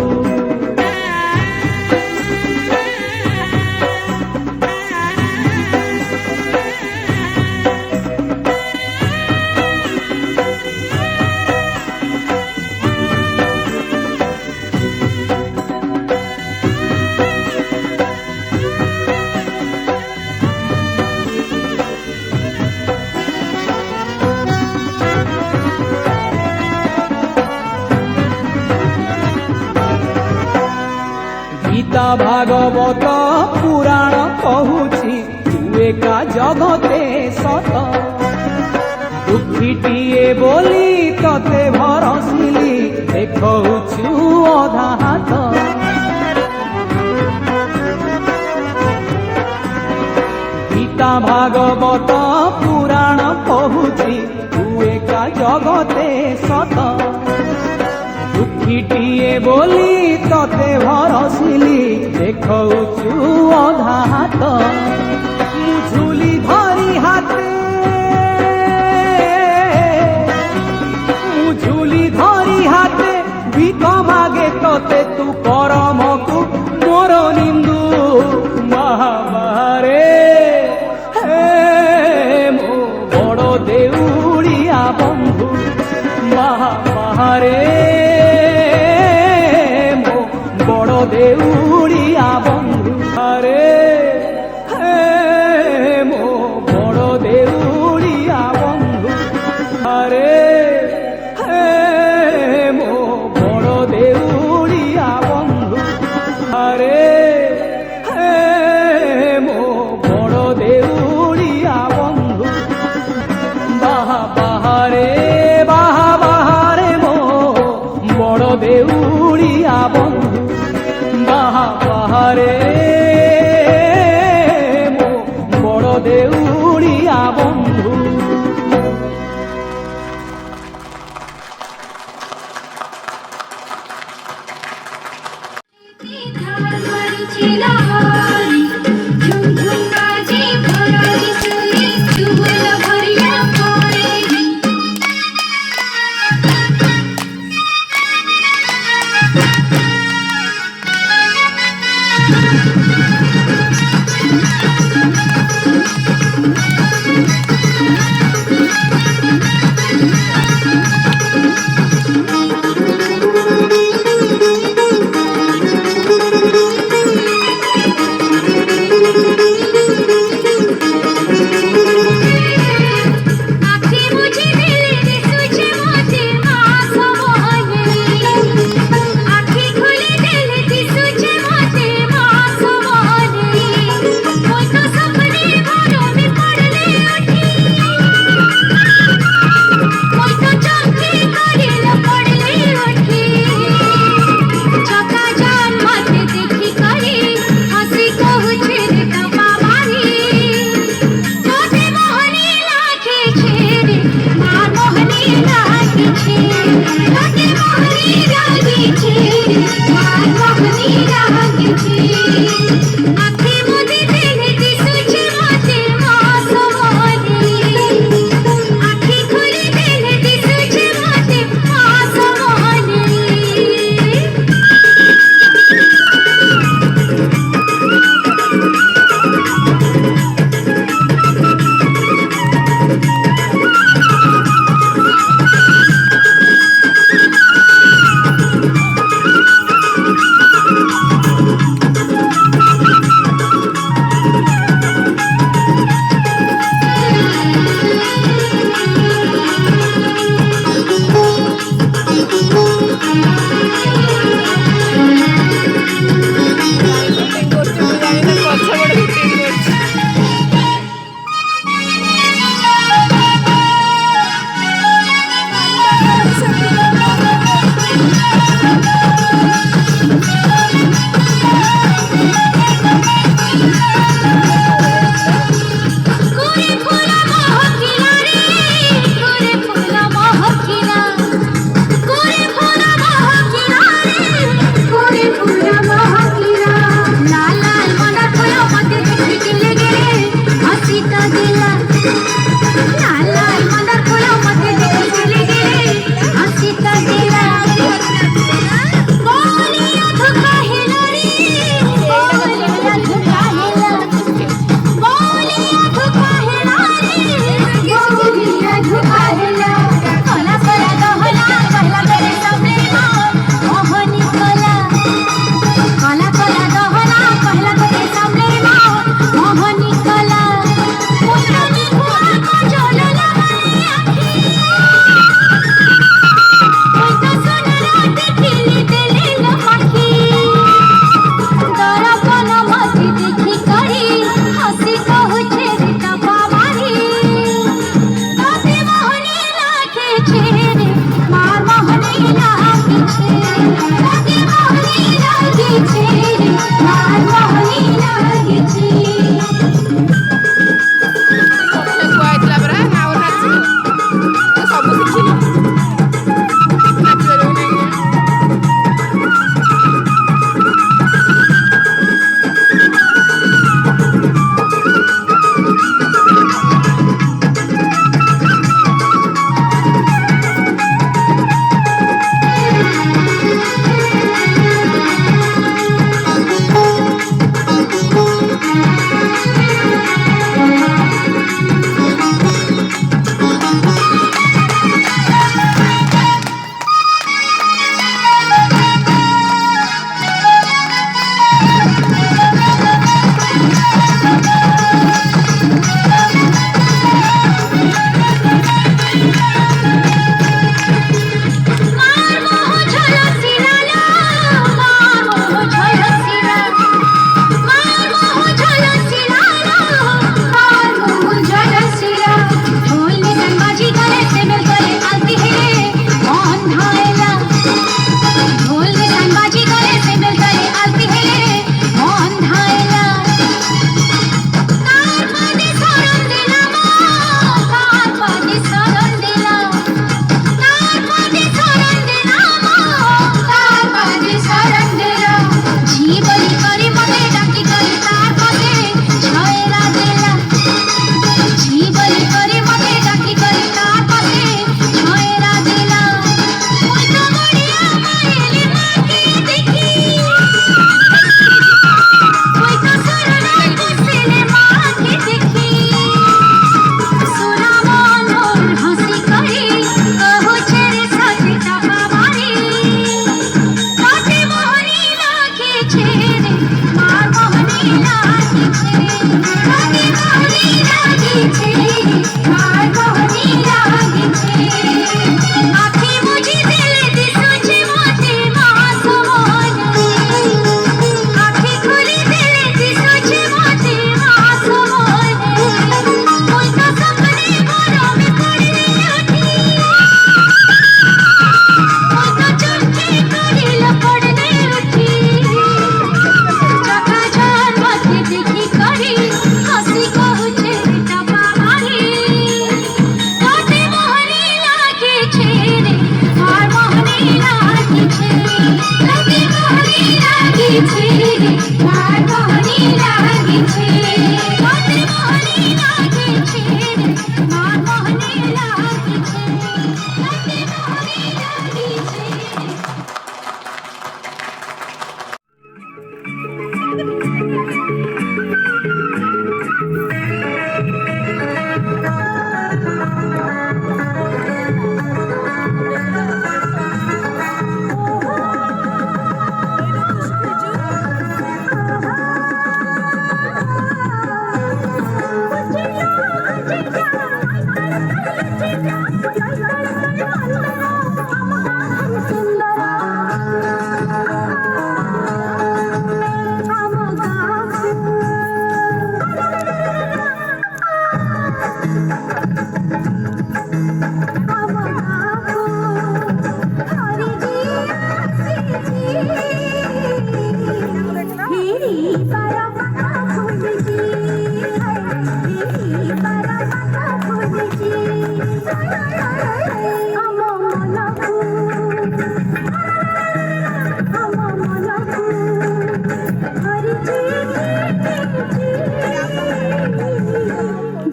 गीता भागवत पुराण कहूची तू एका जगते सत दुखीटिए बोली तते भरसिली देखौछु अधा हाथ गीता भागवत पुराण कहूची तू एका जगते सत दुखीटिए बोली तते भरसिली देखौछु अधा हाथ झुली धरी हाथे झुली धरी हाथे भीख मागे तते तू करमकू मोर निंदु बाहारे ବାହାରେ ମୋ ବଡ଼ ଦେଉଳିଆ ବନ୍ଧୁ ଆରେ ମୋ ବଡ଼ ଦେଉଳିଆ ବନ୍ଧୁ ଆରେ ମୋ ବଡ଼ ଦେଉଳିଆ ବନ୍ଧୁ ଆରେ ମୋ ବଡ଼ ଦେଉଳିଆ ବନ୍ଧୁ ବାହାରେ ବାହାରେ ମୋ ବଡ଼ ଦେଉଳିଆ ବନ୍ଧୁ ବାହାରେ ମୋ ବଡ଼ ଦେଉଳିଆ ବନ୍ଧୁ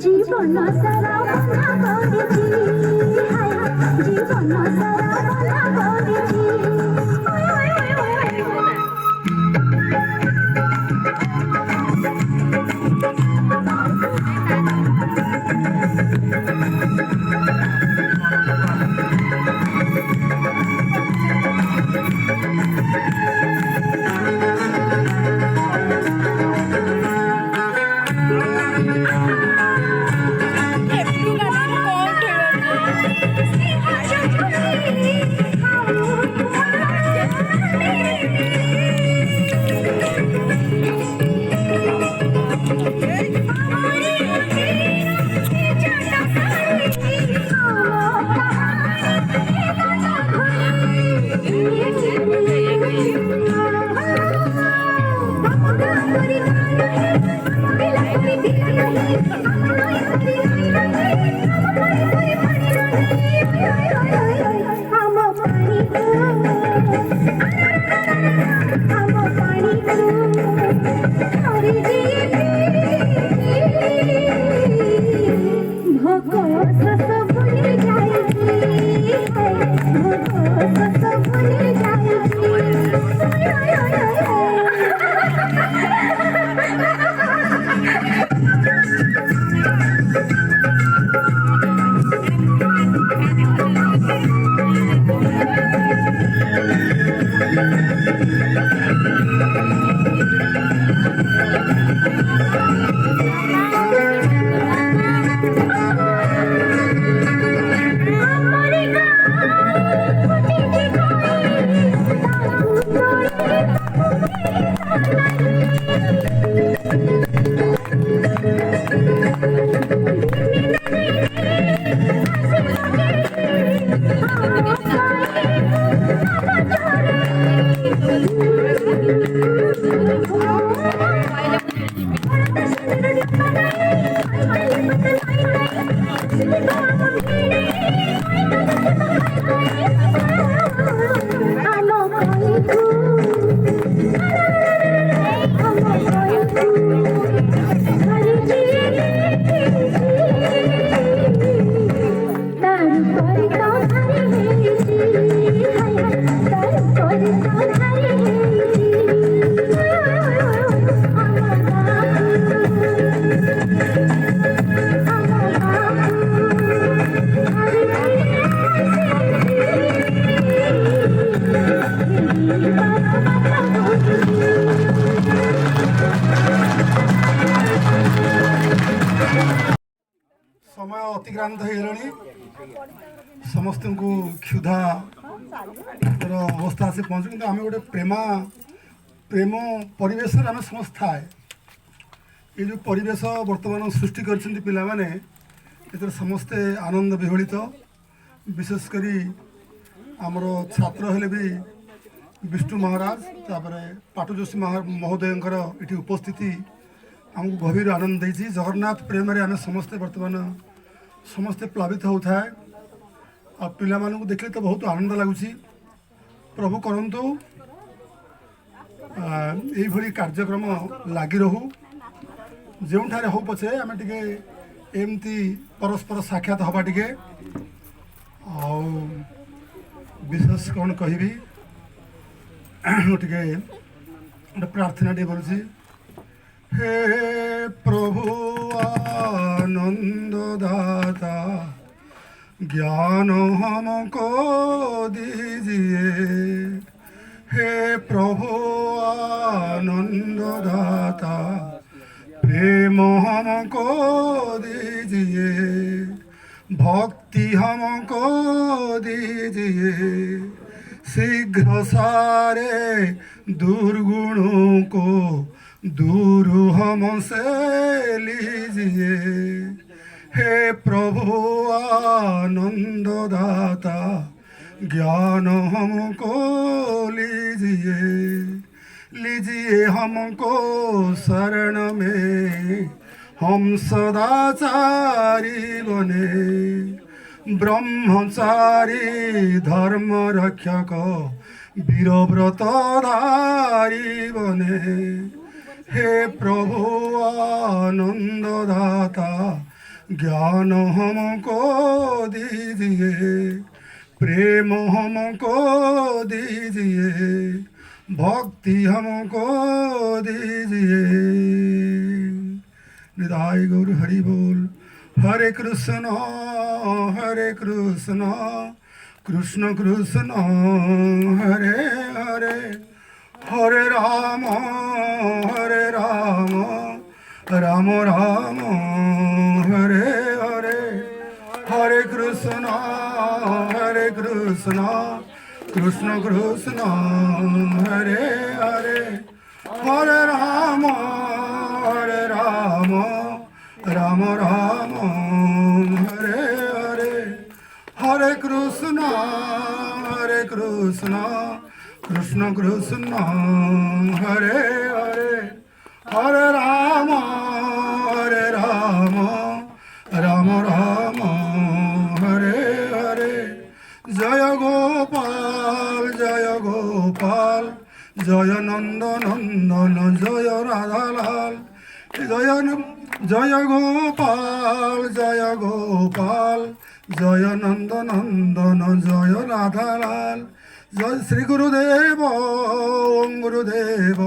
জীবন সারা মনা করেছি জীবন সারা মনা করেছি समय अतिक्रांत हो समस्त को क्षुधा अवस्था से पहुँच कि आम गोटे प्रेम परिवेश आम समस्त थाए ये जो परिवेश बर्तमान सृष्टि कर समस्ते आनंद विहलित विशेषकर आमर छात्र हेले भी विष्णु महाराज तापर पाटु जोशी महोदय ये उपस्थिति आमको गभीर आनंद देती जगन्नाथ प्रेम आम समस्ते बर्तमान समस्ते प्लावित होता है आ पिला मानू देखले तो बहुत आनंद लगुच प्रभु करंतु यही कार्यक्रम लगी रहू जो हो पछे आम टे एमती परस्पर साक्षात हवा टे विशेष कौन कहबी टे प्रार्थना टे बोलूँ हे प्रभु आनंद दाता ज्ञान हमको दीजिए हे प्रभु आनंद दाता प्रेम हमको दीजिए भक्ति हमको दीजिए शीघ्र सारे दुर्गुणों को दूर हमसे लीजिए हे प्रभु आनंद दाता ज्ञान हमको लीजिए हमको शरण में हम सदाचारी बने ब्रह्मचारी धर्म रक्षक वीरव्रतधारी बने हे प्रभु आनंद दाता ज्ञान हमको दीजिए प्रेम हमको दीजिए भक्ति हमको दीजिए निदाय गौर हरि बोल हरे कृष्ण कृष्ण कृष्ण हरे हरे हरे राम राम राम हरे हरे हरे कृष्ण कृष्ण कृष्ण हरे हरे हरे राम राम राम हरे हरे हरे कृष्ण कृष्ण कृष्ण हरे हरे हरे राम राम राम हरे हरे जय गोपाल जय नंद नंदन जय राधा लाल जय गोपाल जय नंद नंदन जय राधा लाल जय श्री गुरुदेव ओम गुरुदेव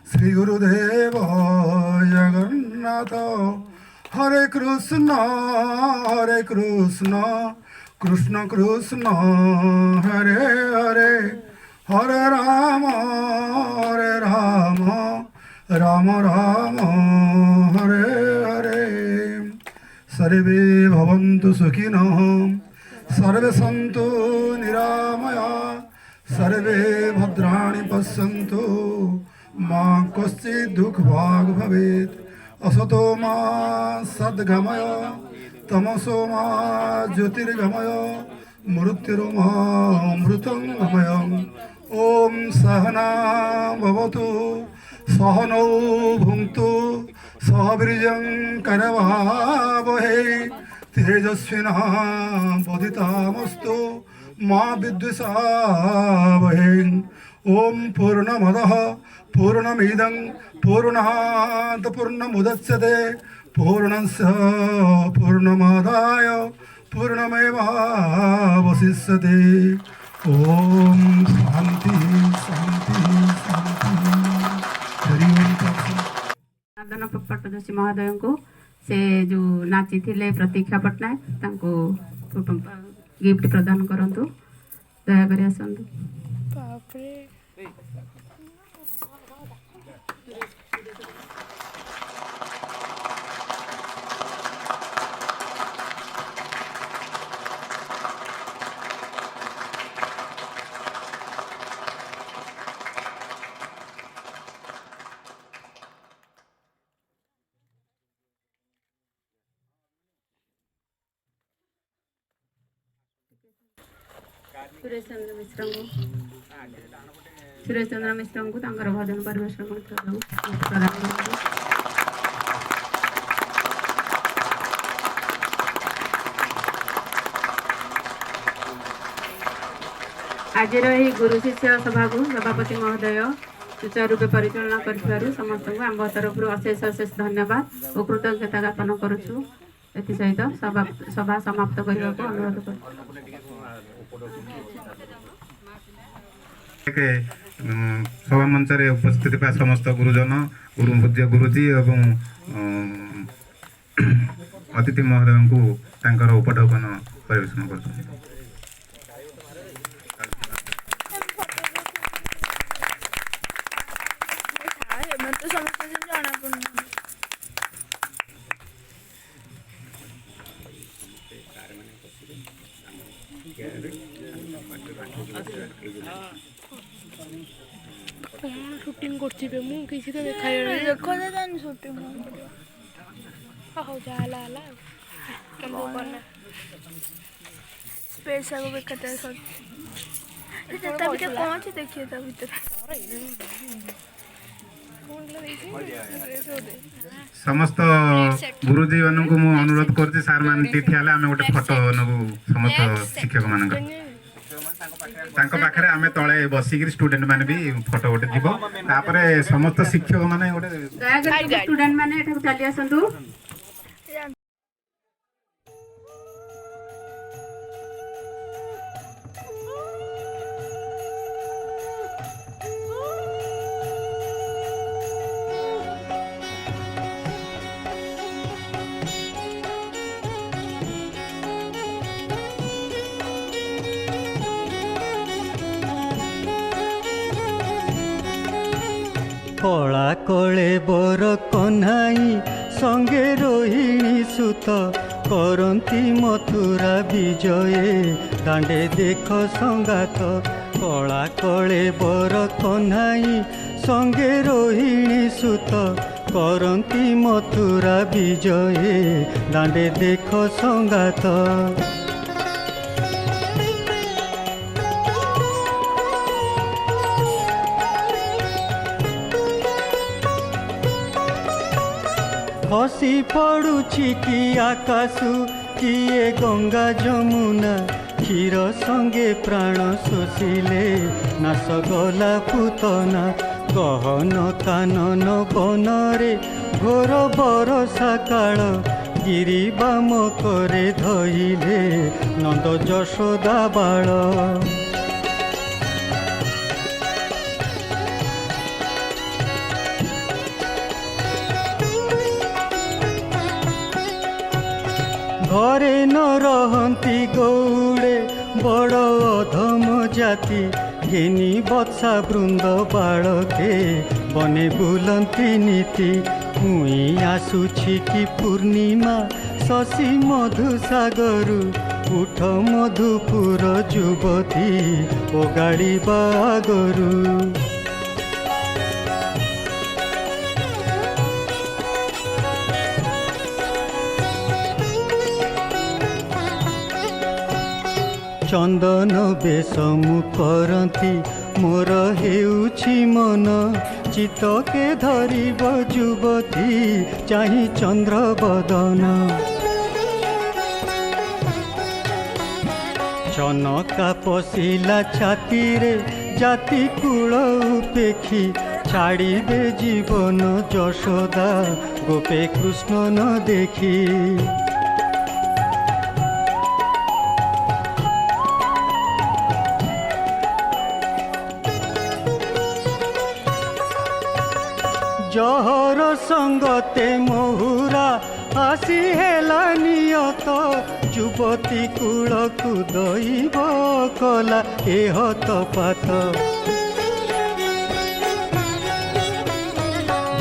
श्री गुरुदेव जगन्नाथ हरे कृष्ण कृष्ण कृष्ण हरे हरे हरे राम राम राम हरे हरे सर्वे भवन्तु सुखिनः सर्वे सन्तु निरामया सर्वे भद्राणि पश्यन्तु मा कश्चित् दुःखभाग् भवेत् असतो मा सद्गमय तमसो मा ज्योतिर्गमय मृत्युर्मा मृतङ्गमय ॐ सहना भवतु सहनौ भुङ्क्तु सह वीर्यं करवावहै तेजस्विनः बोधितामस्तु मा विद्विषावहै ॐ पूर्णमदः पूर्णमिदं पूर्णात् पूर्णमुदच्यते पूर्णस्य पूर्णमादाय पूर्णमेवावशिष्यते ॐ शान्ति शान्ति शान्ति हरि ओम नंदन पट्टदोषी महोदय को से जो नाची थिले प्रतीक्षा पट्टनायक तांको गिफ्ट प्रदान करंतु दया करी आसंतु बापरे सुरेश चंद्र मिश्र को तांकर भजन परिवेषण प्रदान करते आज गुरु शिष्य सभा को सभापति महोदय सुचारू रूपे परिचालना कर समस्त को आम तरफ अशेष अशेष धन्यवाद और कृतज्ञता ज्ञापन करुचु। एसहित सभा समाप्त करने को अनुरोध कर सभा मंच रे उपस्थित समस्त गुरुजन पूज्य गुरुजी एवं अतिथि महोदय को तांकर उपढौकन परिवेशन कर শুটিং করছিবে মু কিছু তো দেখাই দেখো যে জানি শুটিং হও যা লা লা কেমন করনা স্পেস আগে বেকাতে সব এটা তা ভিতরে কোন আছে দেখিয়ে তা ভিতরে समस्त गुरुजी मान को मुझे अनुरोध कर सार मान ठिया आम गोटे फोटो नबू समस्त शिक्षक मान पाखे आम तले बसिक स्टूडेंट मैंने भी फोटो गोटे जीव तापर समस्त शिक्षक मैंने गोटे स्टूडेंट मैंने चली आसतु। कला कले बर कन्हाई संगे रोहिणी सुत करती मथुरा विजये दांडे देख संगात कला कले बर कन्हाई संगे रोहिणी सुत करती मथुरा विजये दांडे देख संगात खसी पड़ुछि कि आकाशु किए गंगा जमुना क्षीर संगे प्राण शोषिले नाश गला पूतना गहन कानन बनरे घोर बरसा काल गिरी बाम करे धइले नंद यशोदा बाळ घरे न रहंती गौड़े बड़ अधम जाति घिनी बत्सा वृंद बाड़के बने बुलंती नीति मुई आसुछि कि पूर्णिमा शशि मधुसागरु उठ मधुपुर युवती ओ गाड़ी बागरु चंदन बेसमु करती मोर हेउछि मन चित के धरिब युवती चाहि चंद्र बदन चनका पशिला छाती रे जाति कूल उपेक्षी छाड़िबे जीवन यशोदा गोपे कृष्ण न देखी जहर संगते महुरा आसी हेला नियत युवती कूल को दैव कला एहत पात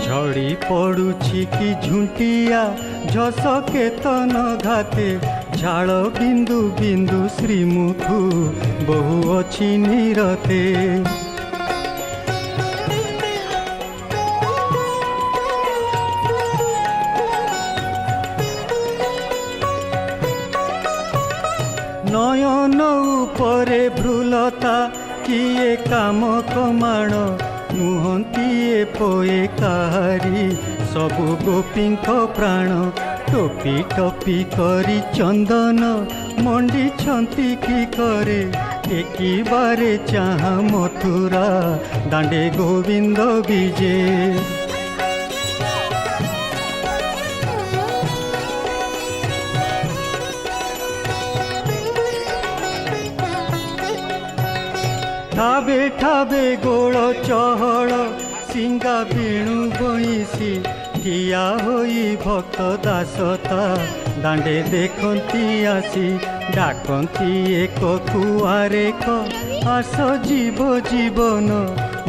झड़ी पड़ुछि कि झुंटिया झस केतन घाते झाड़ बिंदु बिंदु श्रीमुखु बहु अछि निरते नयन उपरे भ्रुलता किए काम कमाण नुहंती पोए काहारी सबु गोपी प्राण टोपी टोपी करी चंदन मंडी छंती की करे ଦେଖିବାରେ ଚାହା ମଥୁରା ଦାଣ୍ଡେ ଗୋବିନ୍ଦ ବିଜେ। ଠାବେ ଠାବେ ଗୋଳ ଚହଳ ସିଙ୍ଗା ବେଣୁ ବଇଁଶୀ ଠିଆ ହୋଇ ଭକ୍ତ ଦାସତା ଦାଣ୍ଡେ ଦେଖନ୍ତି ଆସି ଡାକନ୍ତି ଏକ କୁଆରେକ ଆସ ଯିବ ଜୀବନ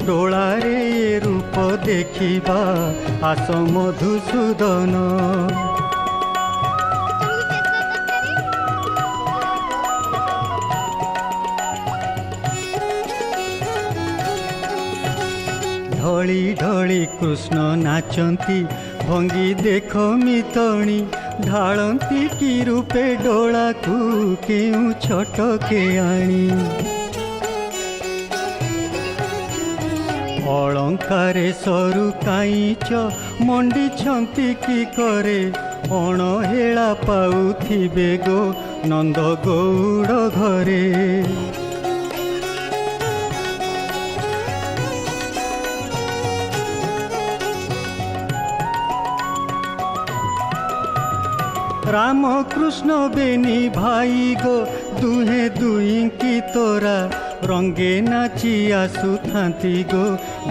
ଡୋଳାରେ ଏ ରୂପ ଦେଖିବା ଆସ ମଧୁସୂଦନ। ढली ढली कृष्ण नाचंती भंगी देख मितणी ढालती कि रूपे डोला को केउ छटके आनी। अलंकारे सरु काईच मंडी छंती कि करे अणहेला पाउथिबे गो नंद गौड़ घरे। राम कृष्ण बेनी भाई गो दुहे दुई की तोरा रंगे नाची आसुथांती गो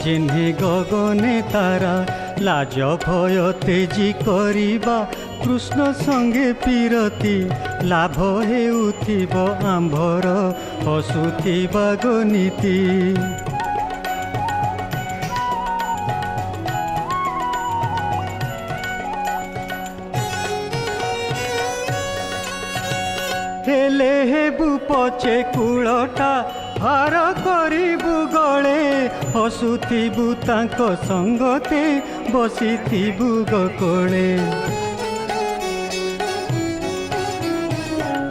जेन्हे गगने तारा लाज भय तेजी करिबा कृष्ण संगे पीरती लाभ हेउथिब आंभर हसुथिबा गो नीति। हेले हेबु पचे कूलटा हार करिबु गले हसुथिबु तांक संगते बसिथिबु गकोले।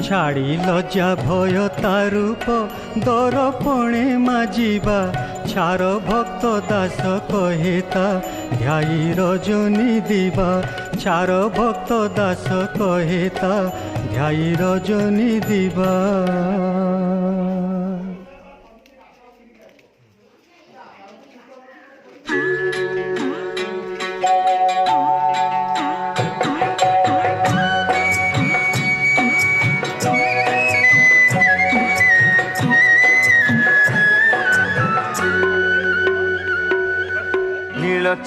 छाड़ी लज्जा भय तारूप दरपणे माजिबा छार भक्त दास कहेता ध्याई रजनी दिबा। छार भक्त दास कहेता ध्याई रजनी दिबा।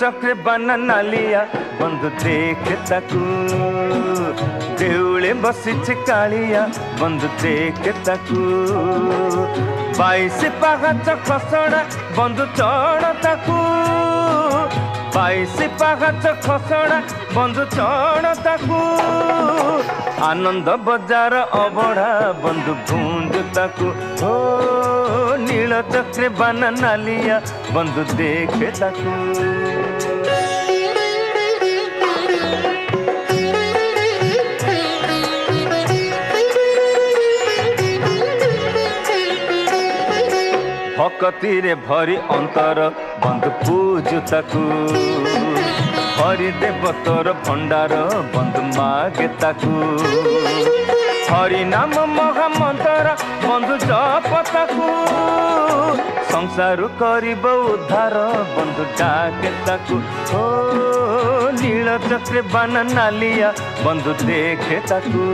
चक्र बना नालिया बंधु देख ताकू देउले बसी कालिया बंधु देख ताकू। 22 पाहाच खसड़ा बंधु चढ़ ताकू 22 पाहाच खसड़ा बंधु चढ़ ताकू। आनंद बजार अबढ़ा बंधु भूंज ताकू। ओ नील चक्र बना नालिया बंधु देख ताकू। भक्ति रे भरी अंतर बंधु पूजु ताकू। हरि देव तोर भंडार बंधु मागे ताकू। हरि नाम महामंत्र बंधु जप ताकू। संसार करिब उद्धार बंधु डाके ताकू। ओ नील चक्र बना नालिया बंधु देखे ताकू।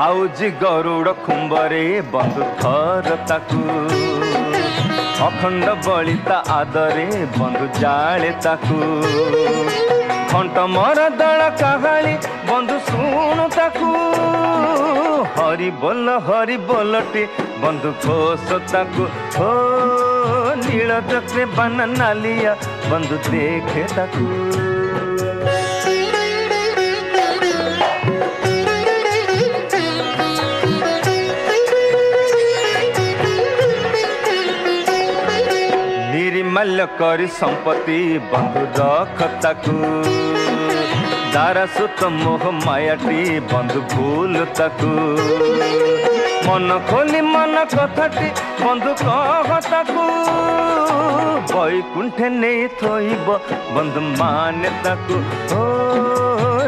आउजी गरुड़ खुंबरे बंधु थर ताकू। अखंड बलिता आदरे बंधु जाले ताकू। घंट मर दल काहाली बंधु सुनु ताकू। हरि बोलटे बंधु घोष ताकू। हो नील चक्र बना नालिया बंधु देखे ताकू। निर्मल्य करी संपत्ति बंधु रख ताकू। दारा सुत मोह मायाटी बंधु भूल ताकू। मन खोली मन ମନ କଥାଟି ବନ୍ଧୁ କହ ତାକୁ ବୈକୁଣ୍ଠେ ନେଇ ଥୋଇବ ବନ୍ଧୁ ମାନେ ତାକୁ ଓ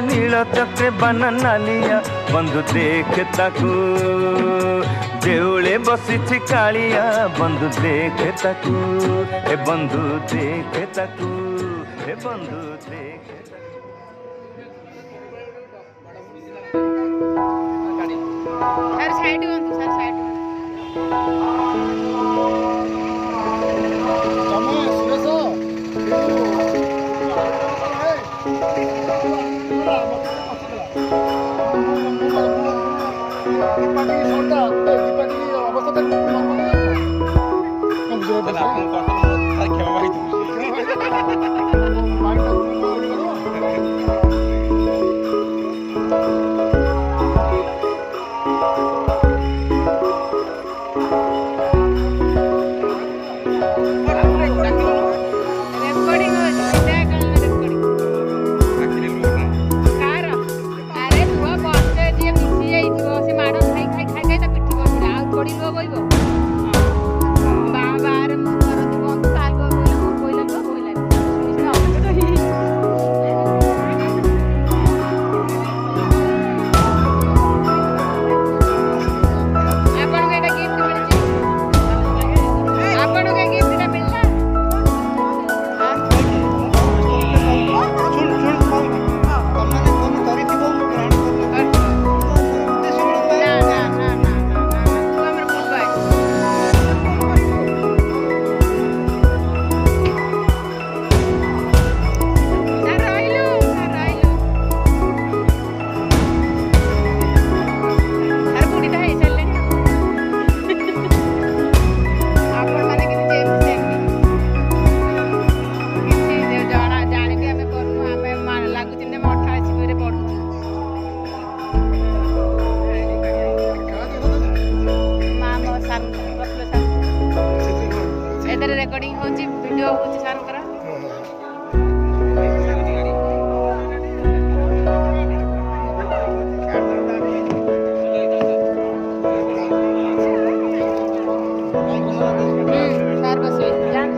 ନୀଳ ଚକ୍ରେ ବାନା ନାଲିଆ ବନ୍ଧୁ ଦେଖେ ତାକୁ ଦେଉଳେ ବସିଛି କାଳିଆ ବନ୍ଧୁ ଦେଖେ ତାକୁ ଏ ବନ୍ଧୁ ଦେଖେ ତାକୁ ଏ ବନ୍ଧୁ ଦେଖେ सर साइड हुअନ୍ତୁ सर साइड रेकर्डिंग होची वीडियो होची सार करा सार बसवे जान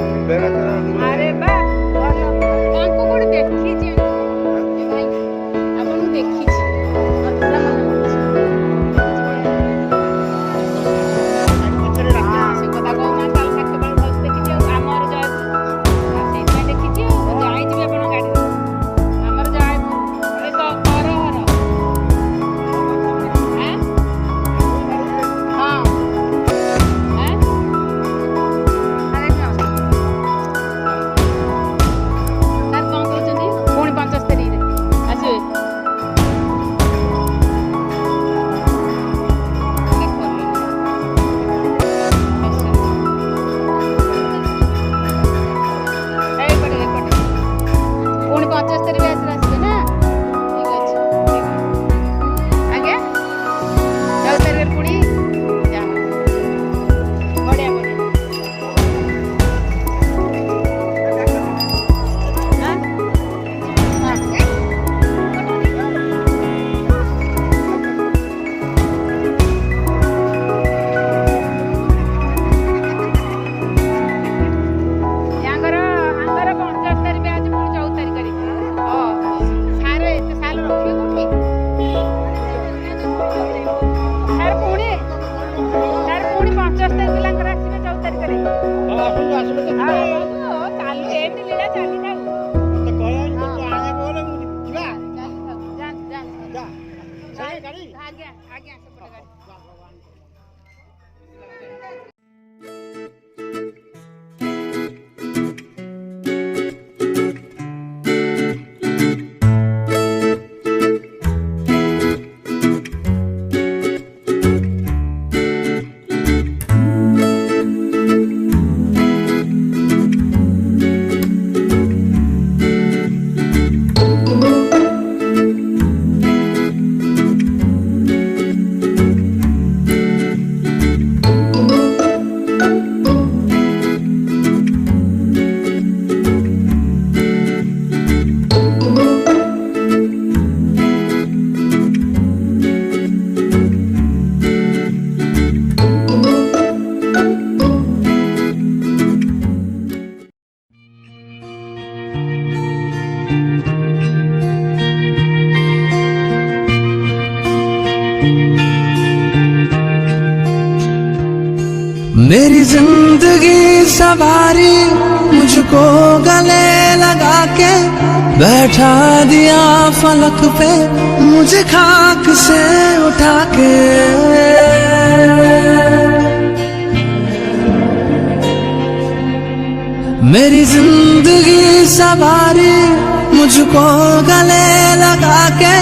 अरे बा तांको कोड देखी जे भाई आपन देखी छी पूरा मन हां से कथा को ना काल खाते बल बस देखी जे हमर जाय से पे देखी जे जाई जे आपन गाड़ी हमर जाय ए तो कर हर हैं हां हैं अरे क्या सर कौन कहते पुणी 75 रे आसवे पुणी 75 रे आसवे ना ठीक अछि आगे जाओ तेरे पुणी जा बढ़िया बढ़िया यांगर 75 रे आज पुणी 14 तारिख सारे एते साल रखियो कोठी सर पुणी 75 पिलांकर आसीने 14 तारिख रे हां चालू एमनी लीला चाली ना तो कहया तो आगे बोले जीवा जान जान जा गाड़ी आगे आगे सपटे गाड़ी मेरी जिंदगी सवारी मुझको गले लगा के बैठा दिया फलक पे मुझे खाक से उठा के। मेरी जिंदगी सवारी मुझको गले लगा के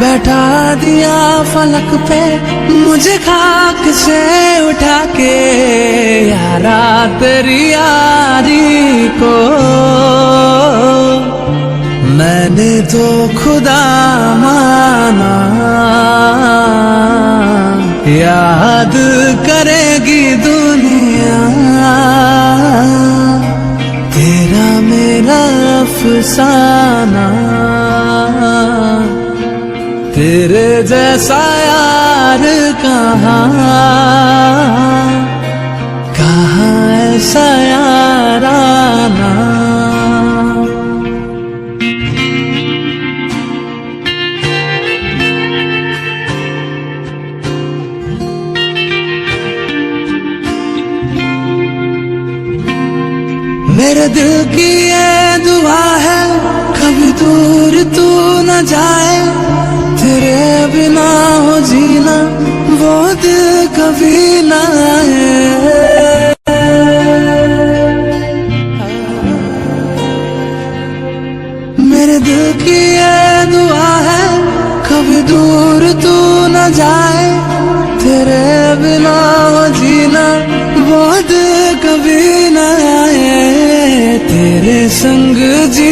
बैठा दिया फलक पे मुझे खाक से उठा के। यारा तेरी यारी को मैंने तो खुदा माना, याद करेगी दुनिया तेरा मेरा अफसाना। तेरे जैसा यार कहाँ ऐसा याराना। मेरे दिल की ये दुआ है कभी दूर तू न जाए, तेरे बिना हो जीना वो दिल कभी न आए। मेरे दिल की ये दुआ है कभी दूर तू न जाए, तेरे बिना हो जीना वो दिल कभी न आए। तेरे संग जी